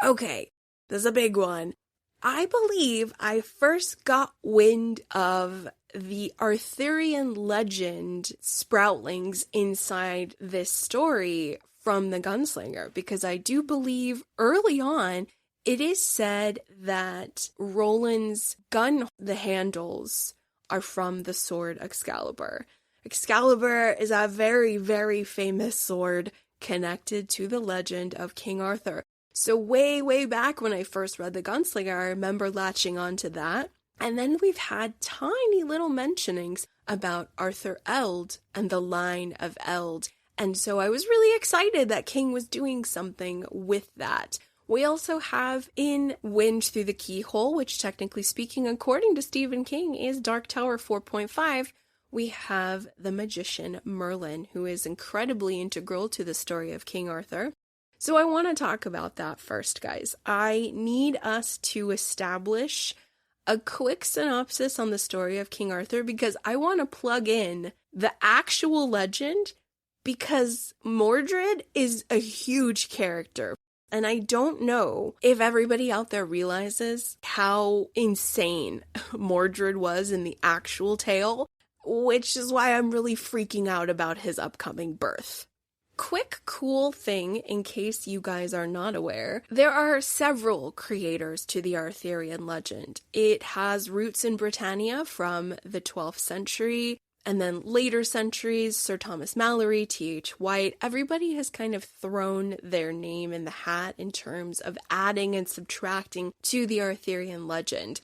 Okay, This is a big one. I believe I first got wind of the Arthurian legend sproutlings inside this story from the gunslinger, because I do believe early on it is said that Roland's gun, the handles, are from the sword Excalibur. Excalibur is a very, very famous sword connected to the legend of King Arthur. So way, way back when I first read The Gunslinger, I remember latching onto that. And then we've had tiny little mentionings about Arthur Eld and the line of Eld. And so I was really excited that King was doing something with that. We also have in Wind Through the Keyhole, which technically speaking, according to Stephen King, is Dark Tower 4.5, we have the magician Merlin, who is incredibly integral to the story of King Arthur. So I want to talk about that first, guys. I need us to establish a quick synopsis on the story of King Arthur, because I want to plug in the actual legend, because Mordred is a huge character. And I don't know if everybody out there realizes how insane Mordred was in the actual tale, which is why I'm really freaking out about his upcoming birth. Quick cool thing, in case you guys are not aware, there are several creators to the Arthurian legend. It has roots in Britannia from the 12th century, and then later centuries, Sir Thomas Malory, T.H. White, everybody has kind of thrown their name in the hat in terms of adding and subtracting to the Arthurian legend.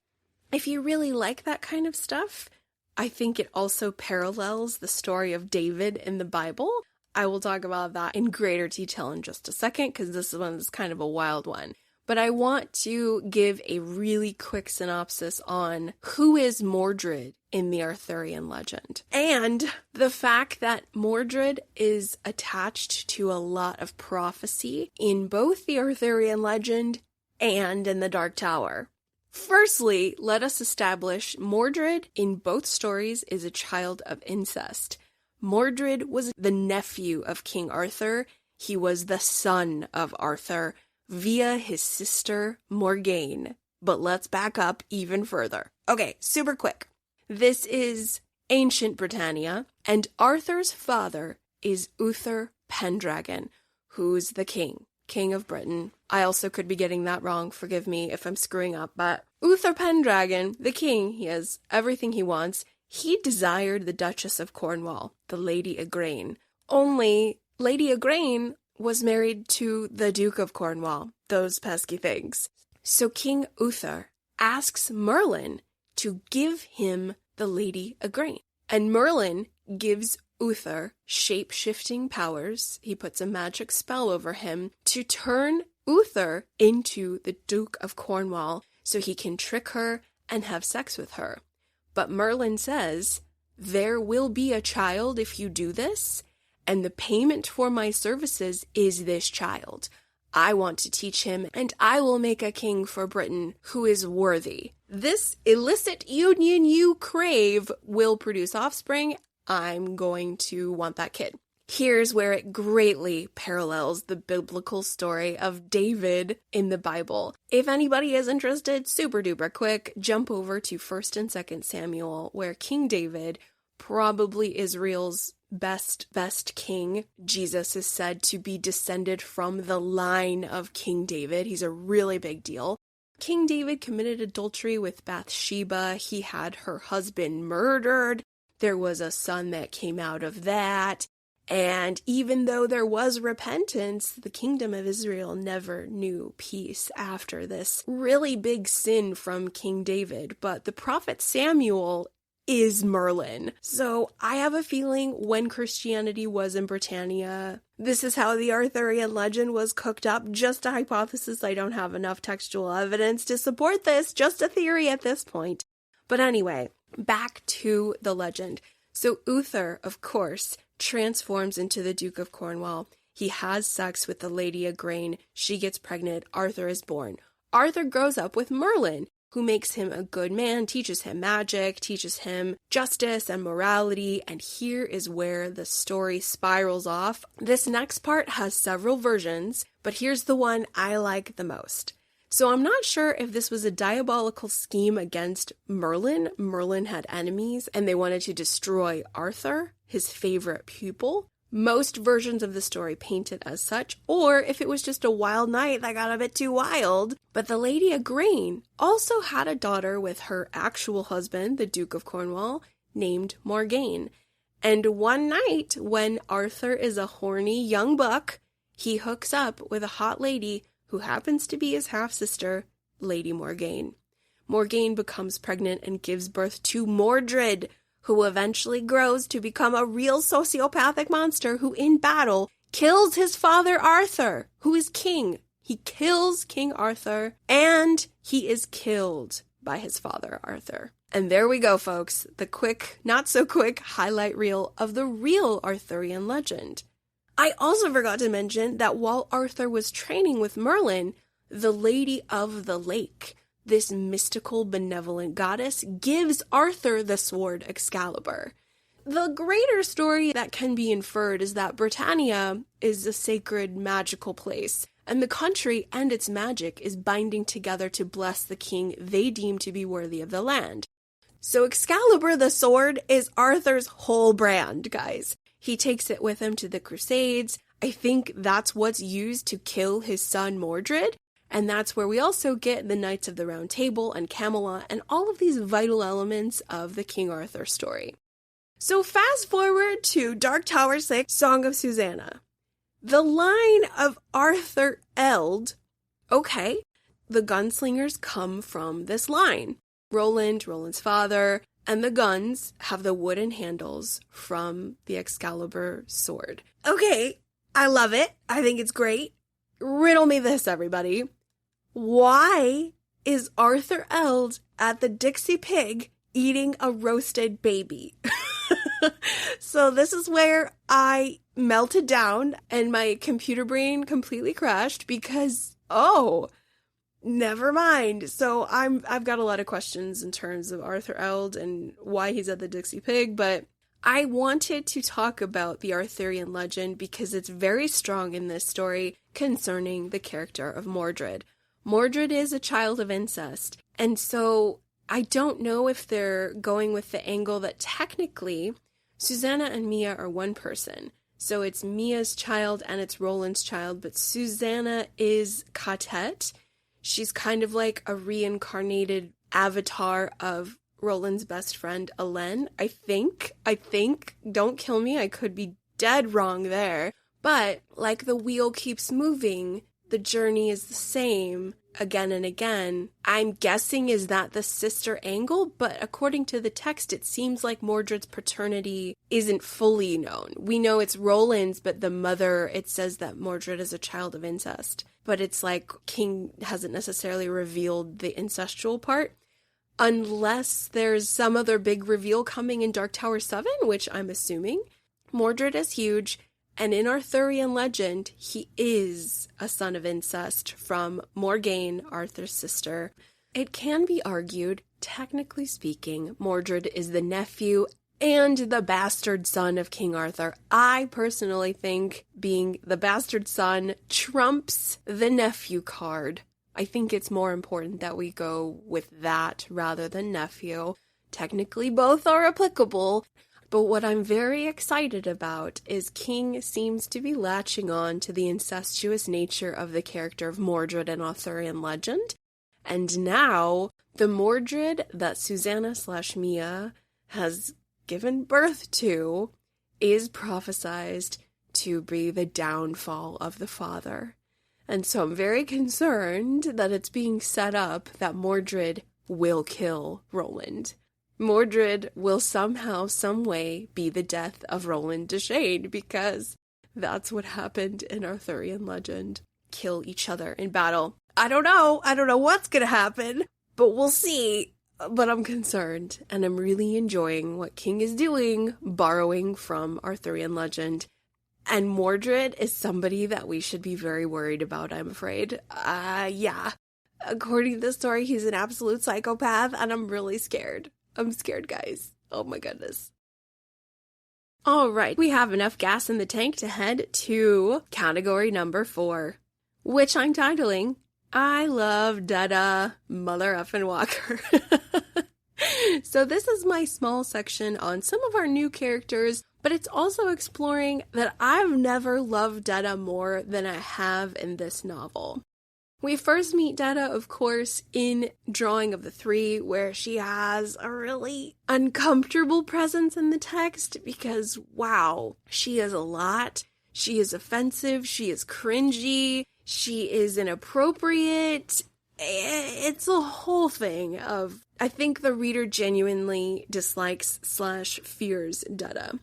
If you really like that kind of stuff, I think it also parallels the story of David in the Bible. I will talk about that in greater detail in just a second, because this one is kind of a wild one. But I want to give a really quick synopsis on who is Mordred in the Arthurian legend. And the fact that Mordred is attached to a lot of prophecy in both the Arthurian legend and in the Dark Tower. Firstly, let us establish Mordred in both stories is a child of incest. Mordred was the nephew of King Arthur. He was the son of Arthur via his sister Morgane. But let's back up even further. Okay, super quick. This is ancient Britannia, and Arthur's father is Uther Pendragon, who's the king of Britain. I also could be getting that wrong, forgive me if I'm screwing up, but Uther Pendragon, the king, he has everything he wants. He desired the Duchess of Cornwall, the Lady Igraine. Only Lady Igraine was married to the Duke of Cornwall, those pesky things. So King Uther asks Merlin to give him the Lady Igraine. And Merlin gives Uther shape-shifting powers. He puts a magic spell over him to turn Uther into the Duke of Cornwall so he can trick her and have sex with her. But Merlin says, there will be a child if you do this, and the payment for my services is this child. I want to teach him, and I will make a king for Britain who is worthy. This illicit union you crave will produce offspring. I'm going to want that kid. Here's where it greatly parallels the biblical story of David in the Bible. If anybody is interested, super duper quick, jump over to 1st and 2nd Samuel, where King David, probably Israel's best king, Jesus is said to be descended from the line of King David. He's a really big deal. King David committed adultery with Bathsheba. He had her husband murdered. There was a son that came out of that. And even though there was repentance, the kingdom of Israel never knew peace after this really big sin from King David. But the prophet Samuel is Merlin. So I have a feeling when Christianity was in Britannia, this is how the Arthurian legend was cooked up. Just a hypothesis. I don't have enough textual evidence to support this. Just a theory at this point. But anyway, back to the legend. So Uther, of course, transforms into the Duke of Cornwall. He has sex with the Lady Igraine. She gets pregnant. Arthur is born. Arthur grows up with Merlin, who makes him a good man, teaches him magic, teaches him justice and morality, and here is where the story spirals off. This next part has several versions, but here's the one I like the most. So I'm not sure if this was a diabolical scheme against Merlin. Merlin had enemies and they wanted to destroy Arthur, his favorite pupil. Most versions of the story paint it as such, or if it was just a wild night that got a bit too wild. But the Lady Igraine also had a daughter with her actual husband, the Duke of Cornwall, named Morgane. And one night, when Arthur is a horny young buck, he hooks up with a hot lady who happens to be his half-sister, Lady Morgane. Morgane becomes pregnant and gives birth to Mordred, who eventually grows to become a real sociopathic monster who, in battle, kills his father Arthur, who is king. He kills King Arthur, and he is killed by his father Arthur. And there we go, folks, the quick, not so quick highlight reel of the real Arthurian legend. I also forgot to mention that while Arthur was training with Merlin, the Lady of the Lake, this mystical, benevolent goddess, gives Arthur the sword Excalibur. The greater story that can be inferred is that Britannia is a sacred, magical place, and the country and its magic is binding together to bless the king they deem to be worthy of the land. So Excalibur the sword is Arthur's whole brand, guys. He takes it with him to the Crusades. I think that's what's used to kill his son Mordred. And that's where we also get the Knights of the Round Table and Camelot and all of these vital elements of the King Arthur story. So fast forward to Dark Tower 6, Song of Susannah. The line of Arthur Eld, okay, the gunslingers come from this line. Roland's father, and the guns have the wooden handles from the Excalibur sword. Okay, I love it. I think it's great. Riddle me this, everybody. Why is Arthur Eld at the Dixie Pig eating a roasted baby? So this is where I melted down and my computer brain completely crashed because, never mind. So I've got a lot of questions in terms of Arthur Eld and why he's at the Dixie Pig, but I wanted to talk about the Arthurian legend because it's very strong in this story concerning the character of Mordred. Mordred is a child of incest, and so I don't know if they're going with the angle that technically Susannah and Mia are one person. So it's Mia's child and it's Roland's child, but Susannah is Catet. She's kind of like a reincarnated avatar of Roland's best friend, Elen. I think, don't kill me, I could be dead wrong there. But like the wheel keeps moving, the journey is the same again and again. I'm guessing is that the sister angle, but according to the text, it seems like Mordred's paternity isn't fully known. We know it's Roland's, but the mother, it says that Mordred is a child of incest. But it's like King hasn't necessarily revealed the incestual part. Unless there's some other big reveal coming in Dark Tower 7, which I'm assuming. Mordred is huge. And in Arthurian legend, he is a son of incest from Morgane, Arthur's sister. It can be argued, technically speaking, Mordred is the nephew and the bastard son of King Arthur. I personally think being the bastard son trumps the nephew card. I think it's more important that we go with that rather than nephew. Technically, both are applicable. But what I'm very excited about is King seems to be latching on to the incestuous nature of the character of Mordred in Arthurian legend. And now, the Mordred that Susannah/Mia has given birth to is prophesized to be the downfall of the father. And so I'm very concerned that it's being set up that Mordred will kill Roland. Mordred will somehow, some way, be the death of Roland Deschain, because that's what happened in Arthurian legend. Kill each other in battle. I don't know what's gonna happen, but we'll see. But I'm concerned, and I'm really enjoying what King is doing, borrowing from Arthurian legend. And Mordred is somebody that we should be very worried about, I'm afraid. Yeah. According to the story, he's an absolute psychopath, and I'm really scared. I'm scared, guys. Oh my goodness. All right, we have enough gas in the tank to head to category number 4, which I'm titling I love Detta, mother effing Walker. So this is my small section on some of our new characters, but it's also exploring that I've never loved Detta more than I have in this novel. We first meet Detta, of course, in Drawing of the Three, where she has a really uncomfortable presence in the text because, wow, she is a lot. She is offensive. She is cringy. She is inappropriate. It's a whole thing of, I think the reader genuinely dislikes / fears Detta.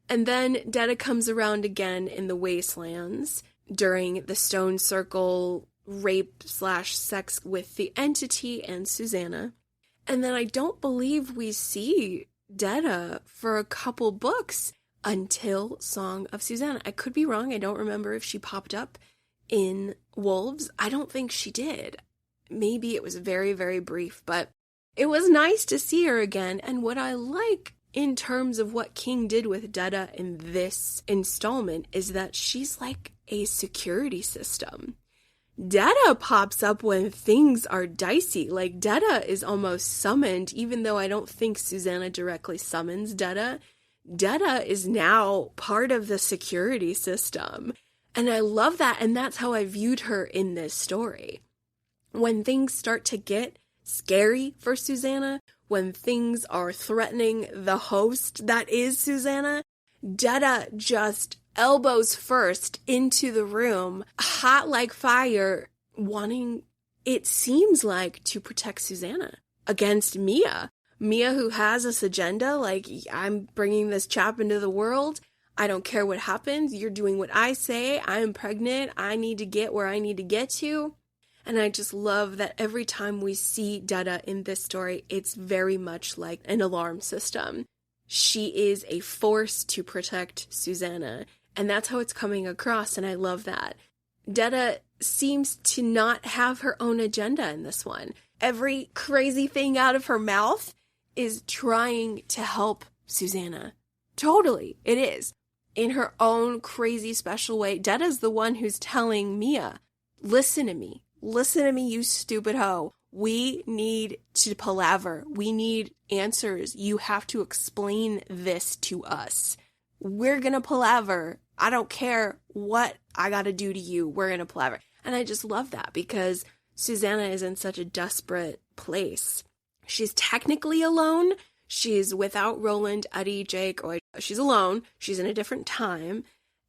And then Detta comes around again in the Wastelands during the Stone Circle rape / sex with the Entity and Susannah. And then I don't believe we see Detta for a couple books until Song of Susannah. I could be wrong. I don't remember if she popped up in Wolves. I don't think she did. Maybe it was very, very brief, but it was nice to see her again. And what I like in terms of what King did with Detta in this installment is that she's like a security system. Detta pops up when things are dicey. Like, Detta is almost summoned, even though I don't think Susannah directly summons Detta. Detta is now part of the security system. And I love that, and that's how I viewed her in this story. When things start to get scary for Susannah, when things are threatening the host that is Susannah, Detta just elbows first into the room, hot like fire, wanting, it seems like, to protect Susannah against Mia. Mia, who has this agenda, like, I'm bringing this chap into the world. I don't care what happens. You're doing what I say. I'm pregnant. I need to get where I need to get to. And I just love that every time we see Detta in this story, it's very much like an alarm system. She is a force to protect Susannah. And that's how it's coming across, and I love that. Detta seems to not have her own agenda in this one. Every crazy thing out of her mouth is trying to help Susannah. Totally, it is. In her own crazy special way, Detta's the one who's telling Mia, listen to me, you stupid hoe. We need to palaver. We need answers. You have to explain this to us. We're gonna palaver. I don't care what I gotta do to you. We're gonna palaver. And I just love that because Susannah is in such a desperate place. She's technically alone. She's without Roland, Eddie, Jake, or she's alone. She's in a different time.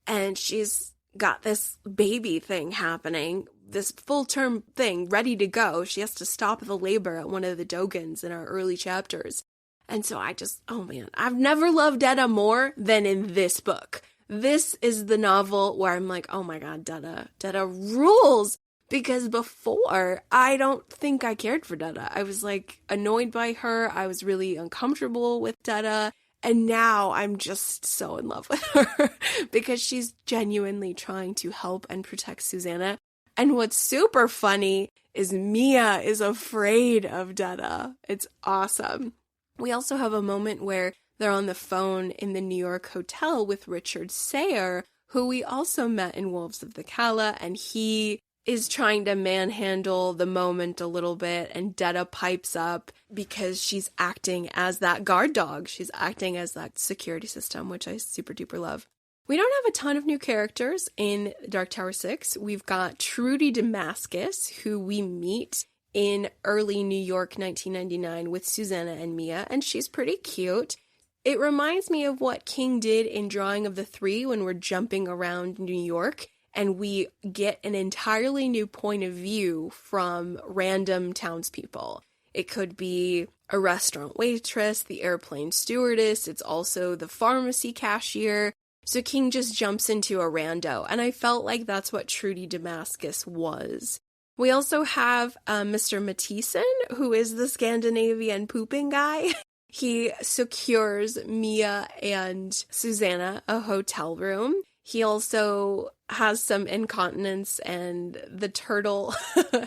And she's got this baby thing happening, this full-term thing ready to go. She has to stop the labor at one of the Dogons in our early chapters. And so oh man, I've never loved Detta more than in this book. This is the novel where I'm like, oh my god, Detta rules. Because before, I don't think I cared for Detta. I was like annoyed by her. I was really uncomfortable with Detta. And now I'm just so in love with her because she's genuinely trying to help and protect Susannah. And what's super funny is Mia is afraid of Detta. It's awesome. We also have a moment where they're on the phone in the New York hotel with Richard Sayre, who we also met in Wolves of the Calla, and he is trying to manhandle the moment a little bit, and Detta pipes up because she's acting as that guard dog. She's acting as that security system, which I super duper love. We don't have a ton of new characters in Dark Tower 6. We've got Trudy Damascus, who we meet in early New York 1999 with Susannah and Mia, and she's pretty cute. It reminds me of what King did in Drawing of the Three when we're jumping around New York and we get an entirely new point of view from random townspeople. It could be a restaurant waitress, the airplane stewardess, it's also the pharmacy cashier. So King just jumps into a rando, and I felt like that's what Trudy Damascus was. We also have Mr. Mathieson, who is the Scandinavian pooping guy. He secures Mia and Susannah a hotel room. He also has some incontinence, and the turtle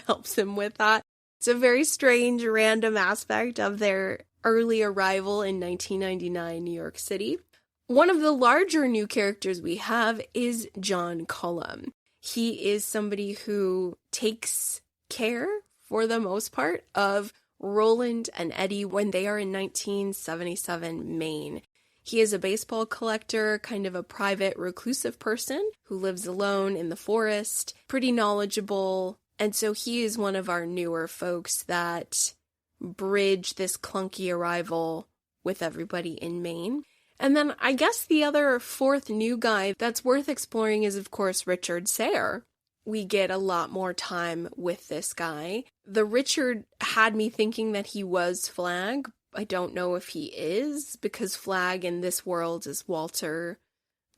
helps him with that. It's a very strange, random aspect of their early arrival in 1999 New York City. One of the larger new characters we have is John Cullum. He is somebody who takes care, for the most part, of Roland and Eddie when they are in 1977 Maine. He is a baseball collector, kind of a private, reclusive person who lives alone in the forest, pretty knowledgeable, and so he is one of our newer folks that bridge this clunky arrival with everybody in Maine. And then I guess the other fourth new guy that's worth exploring is, of course, Richard Sayre. We get a lot more time with this guy. The Richard had me thinking that he was Flag. I don't know if he is, because Flag in this world is Walter,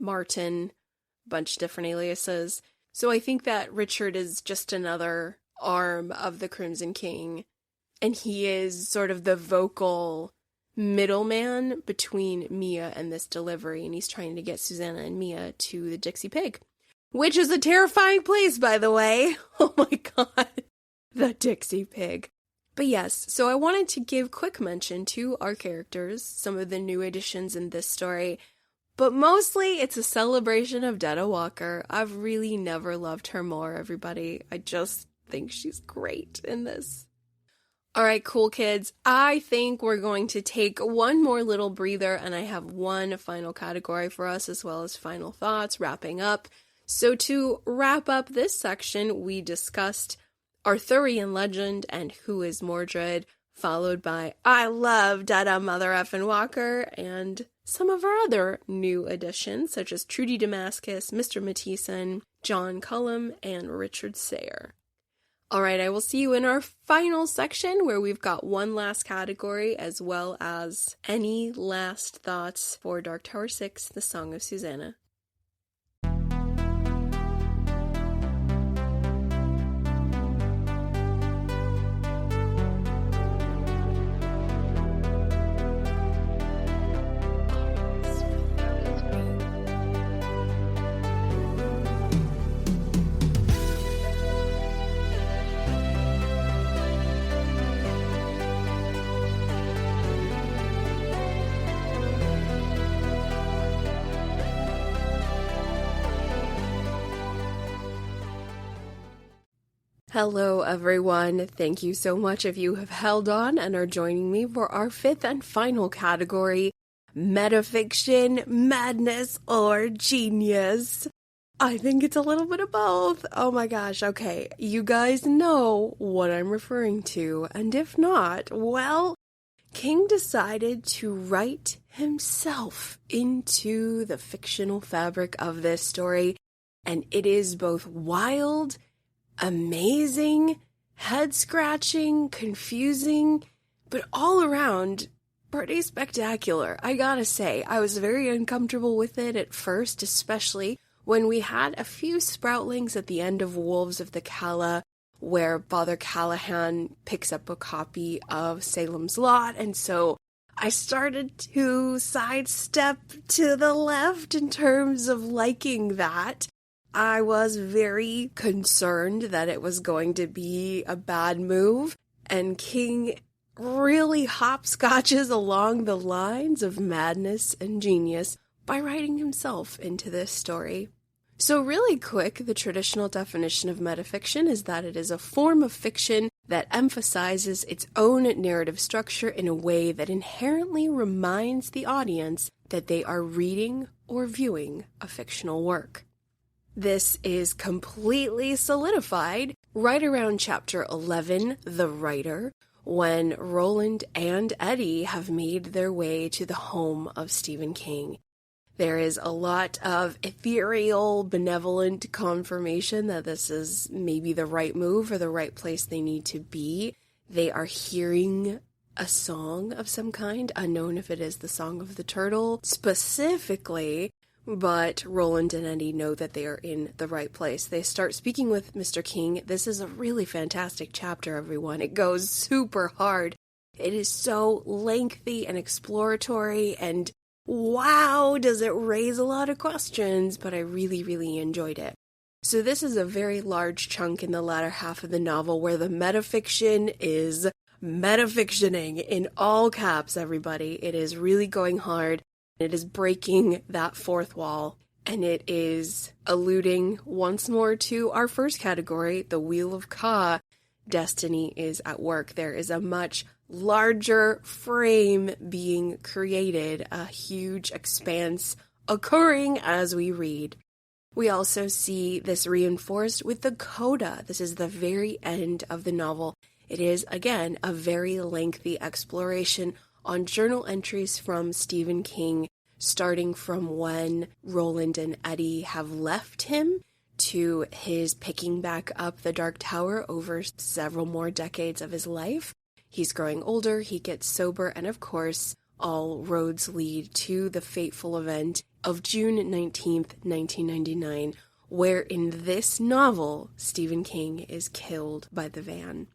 Martin, a bunch of different aliases. So I think that Richard is just another arm of the Crimson King, and he is sort of the vocal middleman between Mia and this delivery, and he's trying to get Susannah and Mia to the Dixie Pig, which is a terrifying place, by the way. Oh my god, the Dixie Pig. But yes, so I wanted to give quick mention to our characters, some of the new additions in this story, but mostly it's a celebration of Detta Walker. I've really never loved her more, everybody. I just think she's great in this. Alright, cool kids, I think we're going to take one more little breather, and I have one final category for us, as well as final thoughts, wrapping up. So to wrap up this section, we discussed Arthurian legend and who is Mordred, followed by I love Detta Mother Effin' Walker, and some of our other new additions, such as Trudy Damascus, Mr. Mattison, John Cullum, and Richard Sayre. Alright, I will see you in our final section where we've got one last category as well as any last thoughts for Dark Tower 6, The Song of Susannah. Hello everyone, thank you so much if you have held on and are joining me for our fifth and final category, Metafiction, Madness, or Genius. I think it's a little bit of both. Oh my gosh, okay, you guys know what I'm referring to, and if not, well, King decided to write himself into the fictional fabric of this story, and it is both wild, amazing, head-scratching, confusing, but all around pretty spectacular. I gotta say, I was very uncomfortable with it at first, especially when we had a few sproutlings at the end of Wolves of the Calla, where Father Callahan picks up a copy of Salem's Lot, and so I started to sidestep to the left in terms of liking that. I was very concerned that it was going to be a bad move, and King really hopscotches along the lines of madness and genius by writing himself into this story. So really quick, the traditional definition of metafiction is that it is a form of fiction that emphasizes its own narrative structure in a way that inherently reminds the audience that they are reading or viewing a fictional work. This is completely solidified right around chapter 11, The Writer, when Roland and Eddie have made their way to the home of Stephen King. There is a lot of ethereal, benevolent confirmation that this is maybe the right move or the right place they need to be. They are hearing a song of some kind, unknown if it is the Song of the Turtle specifically, but Roland and Eddie know that they are in the right place. They start speaking with Mr. King. This is a really fantastic chapter, everyone. It goes super hard. It is so lengthy and exploratory, and wow, does it raise a lot of questions, but I really, really enjoyed it. So this is a very large chunk in the latter half of the novel where the metafiction is metafictioning in all caps, everybody. It is really going hard. It is breaking that fourth wall, and it is alluding once more to our first category, the Wheel of Ka. destiny is at work. There is a much larger frame being created, a huge expanse occurring as we read. We also see this reinforced with the coda. This is the very end of the novel. It is, again, a very lengthy exploration on journal entries from Stephen King, starting from when Roland and Eddie have left him to his picking back up the Dark Tower over several more decades of his life. He's growing older, he gets sober, and of course, all roads lead to the fateful event of June 19th, 1999, where in this novel, Stephen King is killed by the van.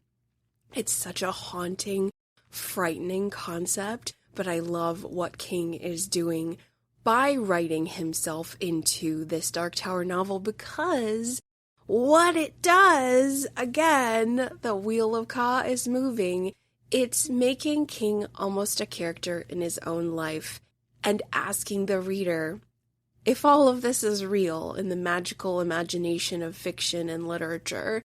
It's such a haunting, frightening concept, but I love what King is doing by writing himself into this Dark Tower novel, because what it does, again, the Wheel of Ka is moving. It's making King almost a character in his own life and asking the reader, if all of this is real in the magical imagination of fiction and literature,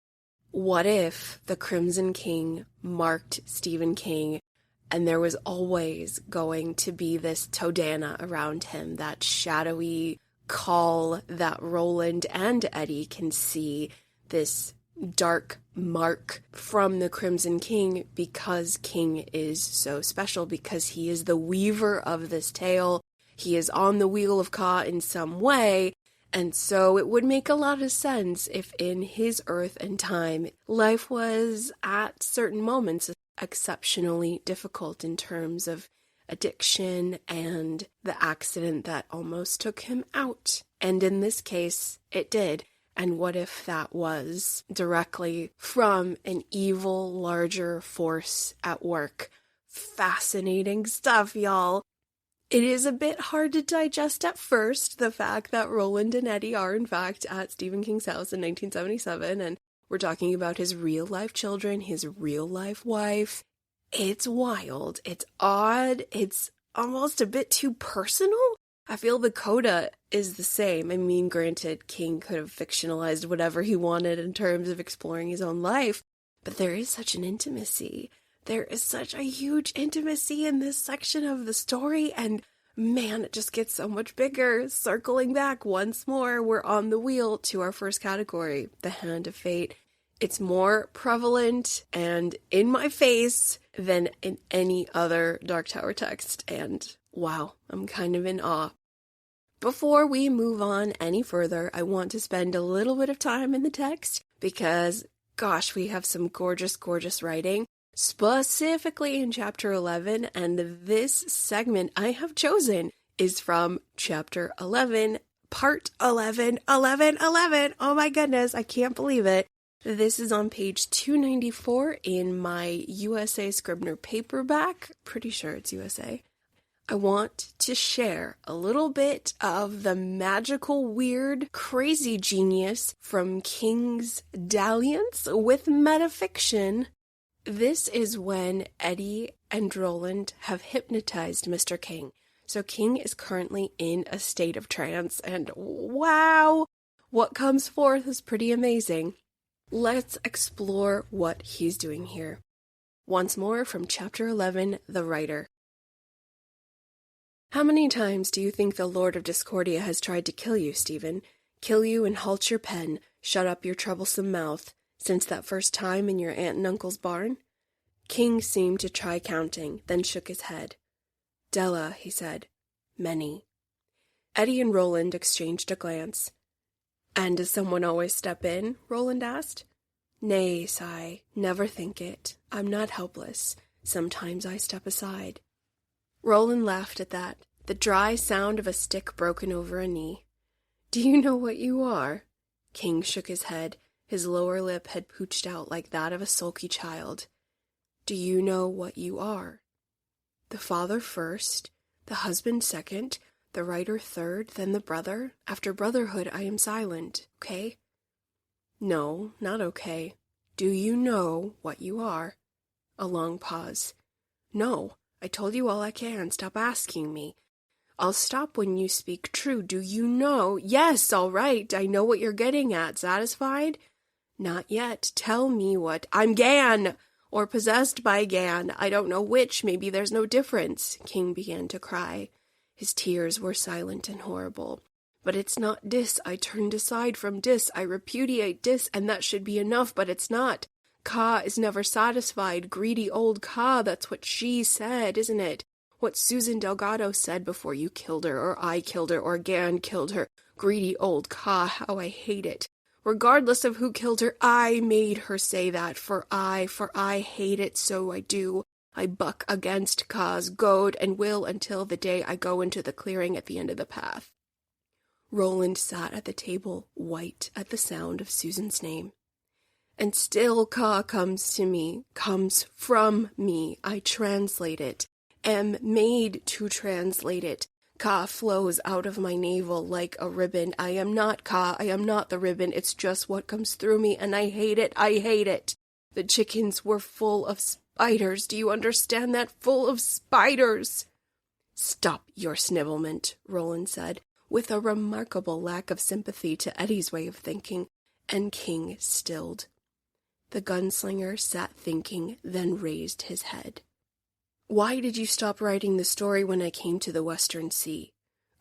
what if the Crimson King marked Stephen King and there was always going to be this Todash around him, that shadowy call that Roland and Eddie can see, this dark mark from the Crimson King, because King is so special, because he is the weaver of this tale. He is on the Wheel of Ka in some way, and so it would make a lot of sense if in his earth and time, life was at certain moments exceptionally difficult in terms of addiction and the accident that almost took him out. And in this case, it did. And what if that was directly from an evil, larger force at work? Fascinating stuff, y'all. It is a bit hard to digest at first, the fact that Roland and Eddie are, in fact, at Stephen King's house in 1977, and we're talking about his real-life children, his real-life wife. It's wild. It's odd. It's almost a bit too personal. I feel the coda is the same. I mean, granted, King could have fictionalized whatever he wanted in terms of exploring his own life, but there is such an intimacy. There is such a huge intimacy in this section of the story, and man, it just gets so much bigger. Circling back once more, we're on the wheel to our first category, the Hand of Fate. It's more prevalent and in my face than in any other Dark Tower text, and wow, I'm kind of in awe. Before we move on any further, I want to spend a little bit of time in the text because, gosh, we have some gorgeous, gorgeous writing, specifically in Chapter 11, and this segment I have chosen is from Chapter 11, Part 11, 11, 11. Oh my goodness, I can't believe it. This is on page 294 in my USA Scribner paperback. Pretty sure it's USA. I want to share a little bit of the magical, weird, crazy genius from King's dalliance with Metafiction. This is when Eddie and Roland have hypnotized Mr. King. So King is currently in a state of trance, and wow, what comes forth is pretty amazing. Let's explore what he's doing here. Once more from Chapter 11, The Writer. How many times do you think the Lord of Discordia has tried to kill you, Stephen? Kill you and halt your pen, shut up your troublesome mouth, since that first time in your aunt and uncle's barn? King seemed to try counting, then shook his head. Della, he said. Many. Eddie and Roland exchanged a glance. And does someone always step in? Roland asked. Nay, sigh, never think it. I'm not helpless. Sometimes I step aside. Roland laughed at that, the dry sound of a stick broken over a knee. Do you know what you are? King shook his head. His lower lip had pooched out like that of a sulky child. Do you know what you are? The father first, the husband second, the writer third, then the brother. After brotherhood, I am silent, okay? No, not okay. Do you know what you are? A long pause. No, I told you all I can. Stop asking me. I'll stop when you speak true. Do you know? Yes, all right. I know what you're getting at. Satisfied? Not yet. Tell me what. I'm Gan! Or possessed by Gan. I don't know which. Maybe there's no difference. King began to cry. His tears were silent and horrible. But it's not Dis. I turned aside from Dis. I repudiate Dis, and that should be enough, but it's not. Ka is never satisfied. Greedy old Ka, that's what she said, isn't it? What Susan Delgado said before you killed her, or I killed her, or Gan killed her. Greedy old Ka, how I hate it. Regardless of who killed her, I made her say that, for I hate it, so I do. I buck against Ka's goad and will until the day I go into the clearing at the end of the path. Roland sat at the table, white at the sound of Susan's name. And still Ka comes to me, comes from me. I translate it, am made to translate it. Ka flows out of my navel like a ribbon. I am not Ka, I am not the ribbon, it's just what comes through me, and I hate it, I hate it. The chickens were full of spiders, do you understand that? Full of spiders. Stop your snivelment, Roland said, with a remarkable lack of sympathy to Eddie's way of thinking, and King stilled. The gunslinger sat thinking, then raised his head. Why did you stop writing the story when I came to the Western Sea?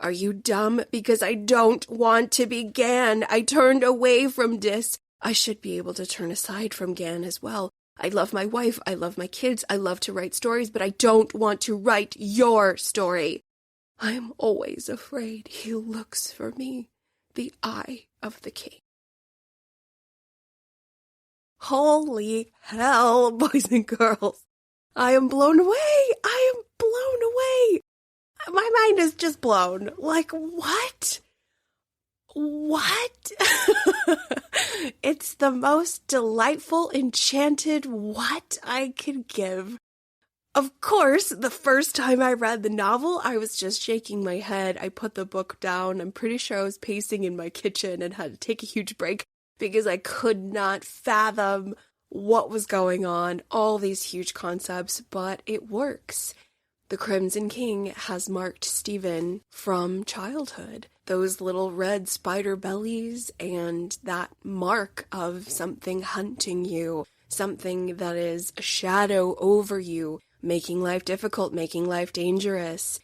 Are you dumb? Because I don't want to be Gan. I turned away from Dis. I should be able to turn aside from Gan as well. I love my wife. I love my kids. I love to write stories, but I don't want to write your story. I am always afraid he looks for me, the eye of the king. Holy hell, boys and girls. I am blown away. I am blown away. My mind is just blown. Like, what? What? It's the most delightful, enchanted what I could give. Of course, the first time I read the novel, I was just shaking my head. I put the book down. I'm pretty sure I was pacing in my kitchen and had to take a huge break because I could not fathom what was going on, all these huge concepts, but it works. The Crimson King has marked Stephen from childhood. Those little red spider bellies and that mark of something hunting you, something that is a shadow over you, making life difficult, making life dangerous.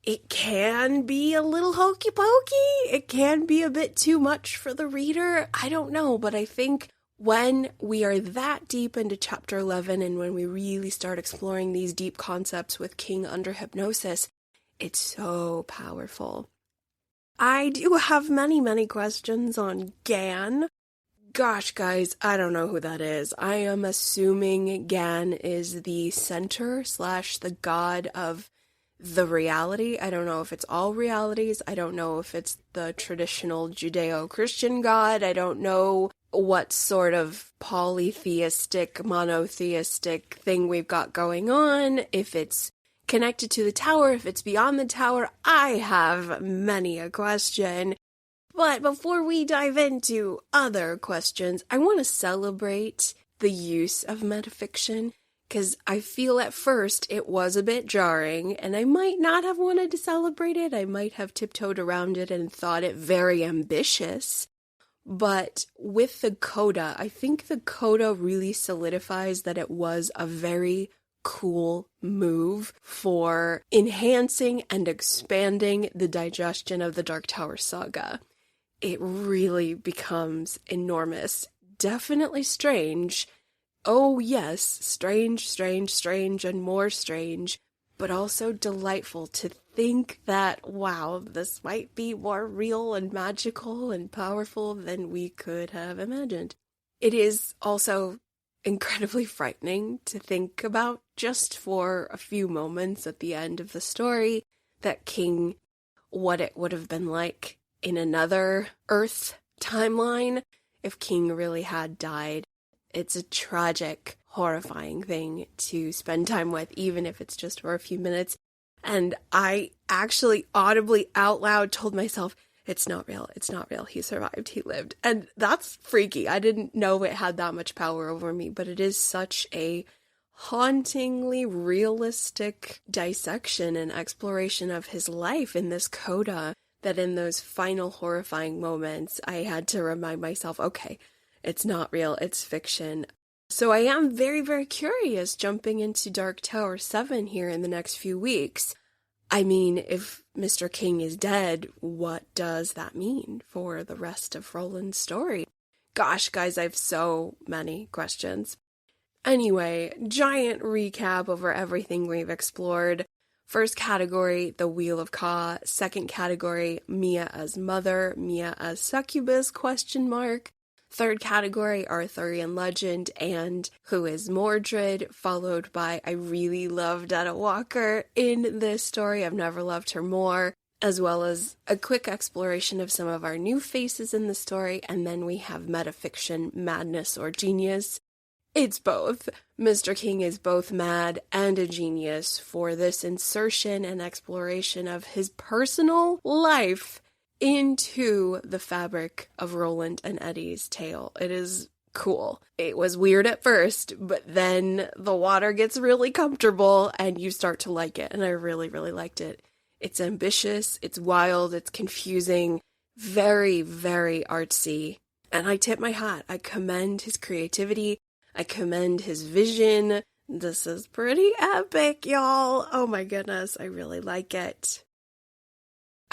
It can be a little hokey pokey. It can be a bit too much for the reader. I don't know, but I think when we are that deep into chapter 11 and when we really start exploring these deep concepts with King under hypnosis, it's so powerful. I do have many questions on Gan. Gosh, guys, I don't know who that is. I am assuming Gan is the center / the god of the reality. I don't know if it's all realities. I don't know if it's the traditional Judeo-Christian god. I don't know what sort of polytheistic, monotheistic thing we've got going on. If it's connected to the tower, if it's beyond the tower, I have many a question. But before we dive into other questions, I want to celebrate the use of metafiction, because I feel at first it was a bit jarring, and I might not have wanted to celebrate it. I might have tiptoed around it and thought it very ambitious. But with the coda, I think the coda really solidifies that it was a very cool move for enhancing and expanding the digestion of the Dark Tower saga. It really becomes enormous. Definitely strange. Oh yes, strange, and more strange, but also delightful to think that, wow, this might be more real and magical and powerful than we could have imagined. It is also incredibly frightening to think about just for a few moments at the end of the story that King, what it would have been like in another Earth timeline if King really had died. It's a tragic, horrifying thing to spend time with, even if it's just for a few minutes. And I actually audibly out loud told myself, it's not real, he survived, he lived. And that's freaky. I didn't know it had that much power over me, but it is such a hauntingly realistic dissection and exploration of his life in this coda that in those final horrifying moments, I had to remind myself, okay, It's not real, it's fiction. So I am very, very curious jumping into Dark Tower 7 here in the next few weeks. I mean, if Mr. King is dead, what does that mean for the rest of Roland's story? Gosh, guys, I have so many questions. Anyway, giant recap over everything we've explored. First category, the Wheel of Ka. Second category, Mia as mother, Mia as succubus, ? Third category, Arthurian legend and who is Mordred, followed by I really love Detta Walker in this story. I've never loved her more, as well as a quick exploration of some of our new faces in the story, and then we have metafiction, madness or genius. It's both. Mr. King is both mad and a genius for this insertion and exploration of his personal life into the fabric of Roland and Eddie's tale. It is cool. It was weird at first, but then the water gets really comfortable and you start to like it, and I really, really liked it. It's ambitious, it's wild, it's confusing, very, very artsy, and I tip my hat. I commend his creativity, I commend his vision. This is pretty epic, y'all. Oh my goodness, I really like it.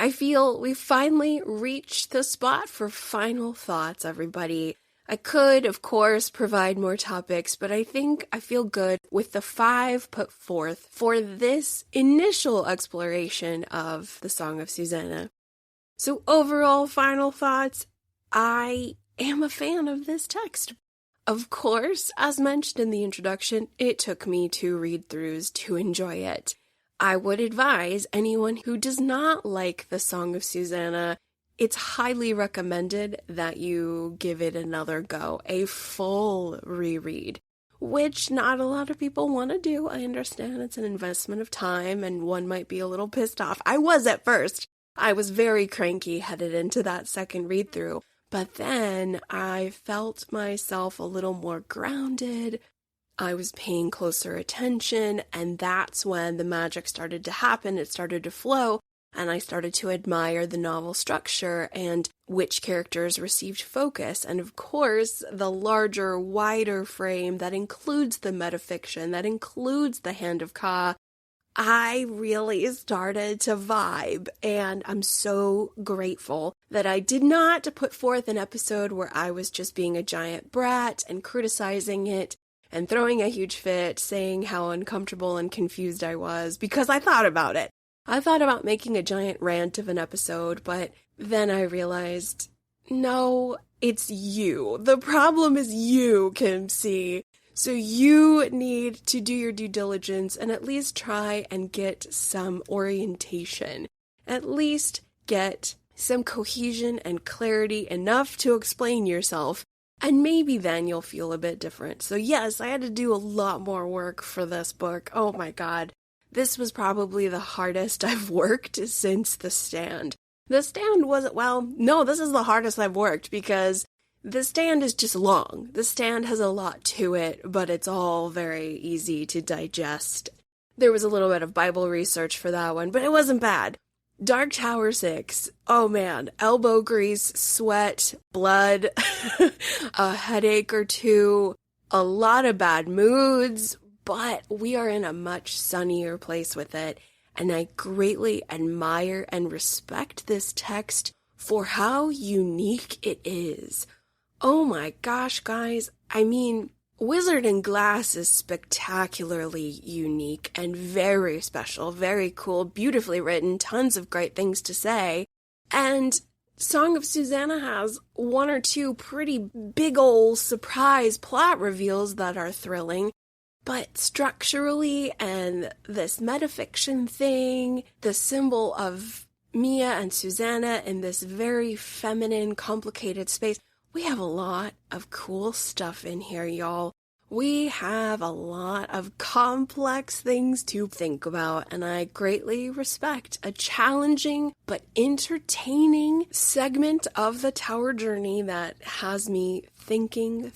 I feel we finally reached the spot for final thoughts, everybody. I could, of course, provide more topics, but I think I feel good with the 5 put forth for this initial exploration of the Song of Susannah. So overall, final thoughts, I am a fan of this text. Of course, as mentioned in the introduction, it took me 2 read-throughs to enjoy it. I would advise anyone who does not like the Song of Susannah, it's highly recommended that you give it another go, a full reread, which not a lot of people want to do. I understand it's an investment of time and one might be a little pissed off. I was at first. I was very cranky headed into that second read-through, but then I felt myself a little more grounded. I was paying closer attention, and that's when the magic started to happen. It started to flow, and I started to admire the novel structure and which characters received focus. And of course, the larger, wider frame that includes the metafiction, that includes the Hand of Ka, I really started to vibe, and I'm so grateful that I did not put forth an episode where I was just being a giant brat and criticizing it and throwing a huge fit, saying how uncomfortable and confused I was, because I thought about it. I thought about making a giant rant of an episode, but then I realized, no, it's you. The problem is you, Kim C. So you need to do your due diligence and at least try and get some orientation. At least get some cohesion and clarity enough to explain yourself. And maybe then you'll feel a bit different. So yes, I had to do a lot more work for this book. Oh my god. This was probably the hardest I've worked since The Stand. The Stand wasn't, no, this is the hardest I've worked because The Stand is just long. The Stand has a lot to it, but it's all very easy to digest. There was a little bit of Bible research for that one, but it wasn't bad. Dark Tower 6, oh man, elbow grease, sweat, blood, a headache or two, a lot of bad moods, but we are in a much sunnier place with it, and I greatly admire and respect this text for how unique it is. Oh my gosh, guys, I mean, Wizard and Glass is spectacularly unique and very special, very cool, beautifully written, tons of great things to say. And Song of Susannah has 1 or 2 pretty big ol' surprise plot reveals that are thrilling. But structurally, and this metafiction thing, the symbol of Mia and Susannah in this very feminine, complicated space, we have a lot of cool stuff in here, y'all. We have a lot of complex things to think about, and I greatly respect a challenging but entertaining segment of the Tower journey that has me thinking,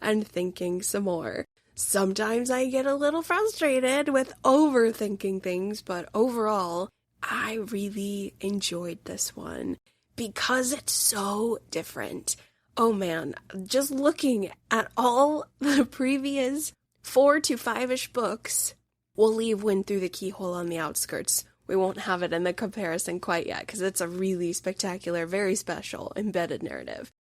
and thinking some more. Sometimes I get a little frustrated with overthinking things, but overall, I really enjoyed this one because it's so different. oh man, just looking at all the previous 4 to 5-ish books, we'll leave Wind Through the Keyhole on the outskirts. We won't have it in the comparison quite yet, because it's a really spectacular, very special, embedded narrative.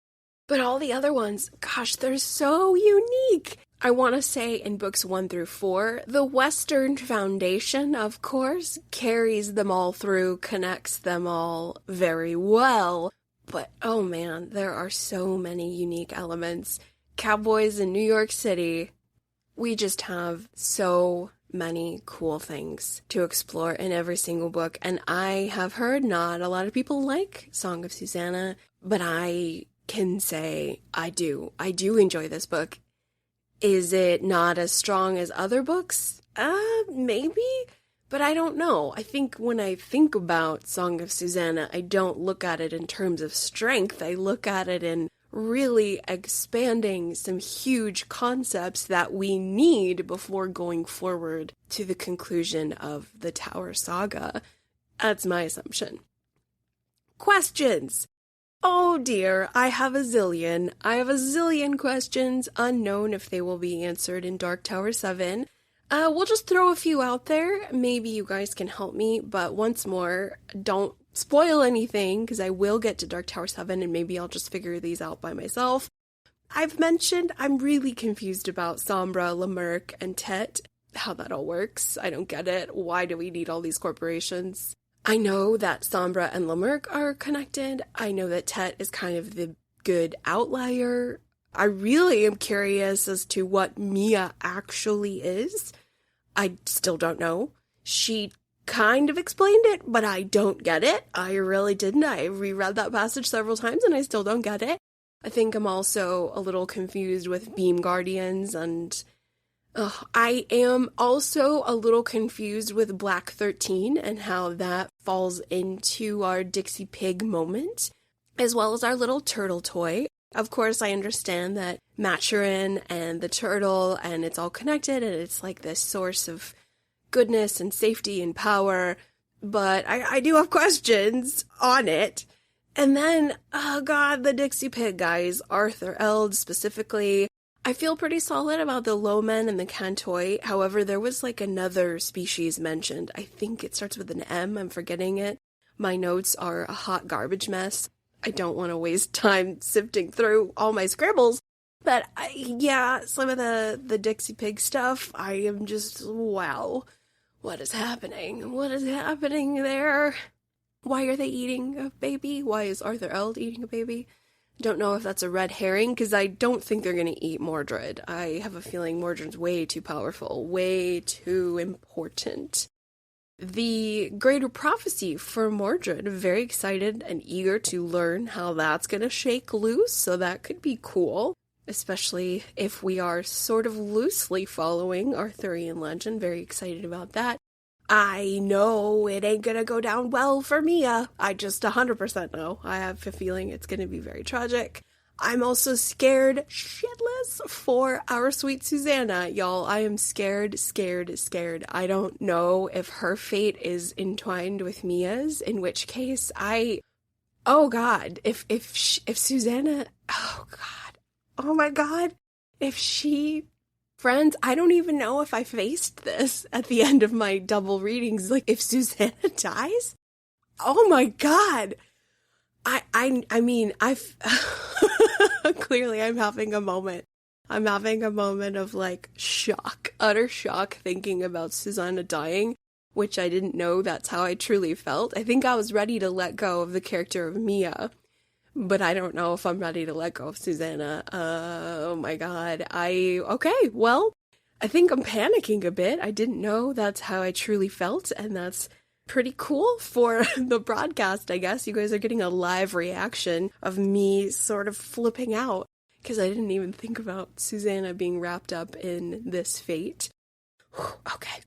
But all the other ones, gosh, they're so unique. I want to say in books 1 through 4, the Western Foundation, of course, carries them all through, connects them all very well. But, oh man, there are so many unique elements. Cowboys in New York City, we just have so many cool things to explore in every single book. And I have heard not a lot of people like Song of Susannah, but I can say I do enjoy this book. Is it not as strong as other books? Maybe, but I don't know. I think when I think about Song of Susannah, I don't look at it in terms of strength. I look at it in really expanding some huge concepts that we need before going forward to the conclusion of the Tower Saga. That's my assumption. Questions! Oh dear, I have a zillion. Questions, unknown if they will be answered in Dark Tower 7. We'll just throw a few out there. Maybe you guys can help me, but once more, don't spoil anything, because I will get to Dark Tower 7, and maybe I'll just figure these out by myself. I've mentioned I'm really confused about Sombra, Lemerc, and Tet, how that all works. I don't get it. Why do we need all these corporations? I know that Sombra and Lemerc are connected. I know that Tet is kind of the good outlier. I really am curious as to what Mia actually is. I still don't know. She kind of explained it, but I don't get it. I really didn't. I reread that passage several times and I still don't get it. I think I'm also a little confused with Beam Guardians, and I am also a little confused with Black 13 and how that falls into our Dixie Pig moment, as well as our little turtle toy. Of course, I understand that Maturin and the turtle, and it's all connected, and it's like this source of goodness and safety and power, but I do have questions on it. And then, oh god, the Dixie Pig guys, Arthur Eld specifically. I feel pretty solid about the Lowmen and the Cantoi. However, there was like another species mentioned. I think it starts with an M. I'm forgetting it. My notes are a hot garbage mess. I don't want to waste time sifting through all my scribbles. But yeah, some of the Dixie Pig stuff, I am just, wow. What is happening? What is happening there? Why are they eating a baby? Why is Arthur Eld eating a baby? Don't know if that's a red herring, because I don't think they're going to eat Mordred. I have a feeling Mordred's way too powerful, way too important. The Greater Prophecy for Mordred, very excited and eager to learn how that's going to shake loose, so that could be cool, especially if we are sort of loosely following Arthurian legend. Very excited about that. I know it ain't gonna go down well for Mia. I just 100% know. I have a feeling it's gonna be very tragic. I'm also scared shitless for our sweet Susannah, y'all. I am scared. I don't know if her fate is entwined with Mia's, in which case oh god, if Susannah, oh my god, if she... Friends, I don't even know if I faced this at the end of my double readings. Like, if Susannah dies? Oh my god! I mean, I've... Clearly, I'm having a moment. I'm having a moment of, like, shock. Utter shock thinking about Susannah dying, which I didn't know that's how I truly felt. I think I was ready to let go of the character of Mia, but I don't know if I'm ready to let go of Susannah. Oh my god. Okay, well, I think I'm panicking a bit. I didn't know that's how I truly felt, and that's pretty cool for the broadcast, I guess. You guys are getting a live reaction of me sort of flipping out, because I didn't even think about Susannah being wrapped up in this fate. Okay.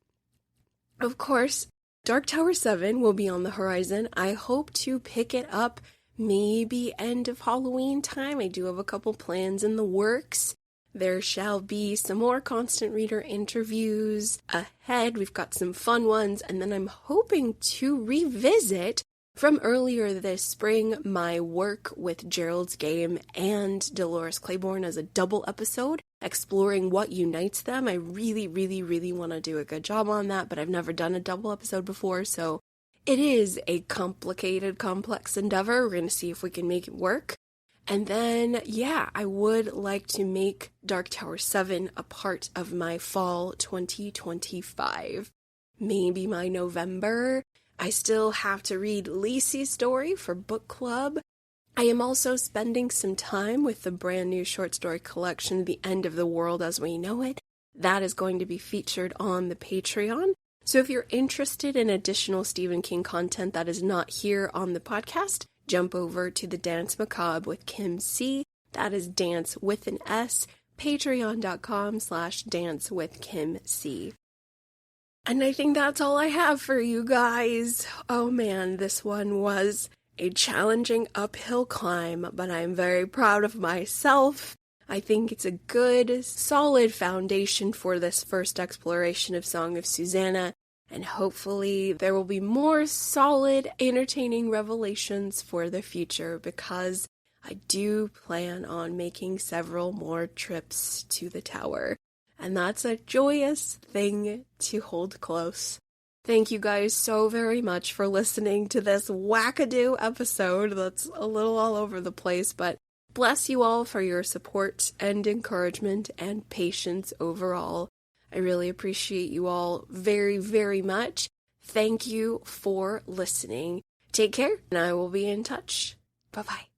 Of course, Dark Tower 7 will be on the horizon. I hope to pick it up maybe end of Halloween time. I do have a couple plans in the works. There shall be some more constant reader interviews ahead. We've got some fun ones, and then I'm hoping to revisit From earlier this spring, my work with Gerald's Game and Dolores Claiborne as a double episode, exploring what unites them. I really, really, really want to do a good job on that, but I've never done a double episode before, so it is a complicated, complex endeavor. We're going to see if we can make it work. And then, yeah, I would like to make Dark Tower 7 a part of my fall 2025. Maybe my November. I still have to read Lacey's story for book club. I am also spending some time with the brand new short story collection, The End of the World as We Know It. That is going to be featured on the Patreon. So if you're interested in additional Stephen King content that is not here on the podcast, jump over to the Dance Macabre with Kim C. That is dance with an S, patreon.com/dancewithkimc. And I think that's all I have for you guys. Oh man, this one was a challenging uphill climb, but I'm very proud of myself. I think it's a good, solid foundation for this first exploration of Song of Susannah, and hopefully there will be more solid, entertaining revelations for the future, because I do plan on making several more trips to the tower. And that's a joyous thing to hold close. Thank you guys so very much for listening to this wackadoo episode that's a little all over the place, but bless you all for your support and encouragement and patience overall. I really appreciate you all very, very much. Thank you for listening. Take care, and I will be in touch. Bye-bye.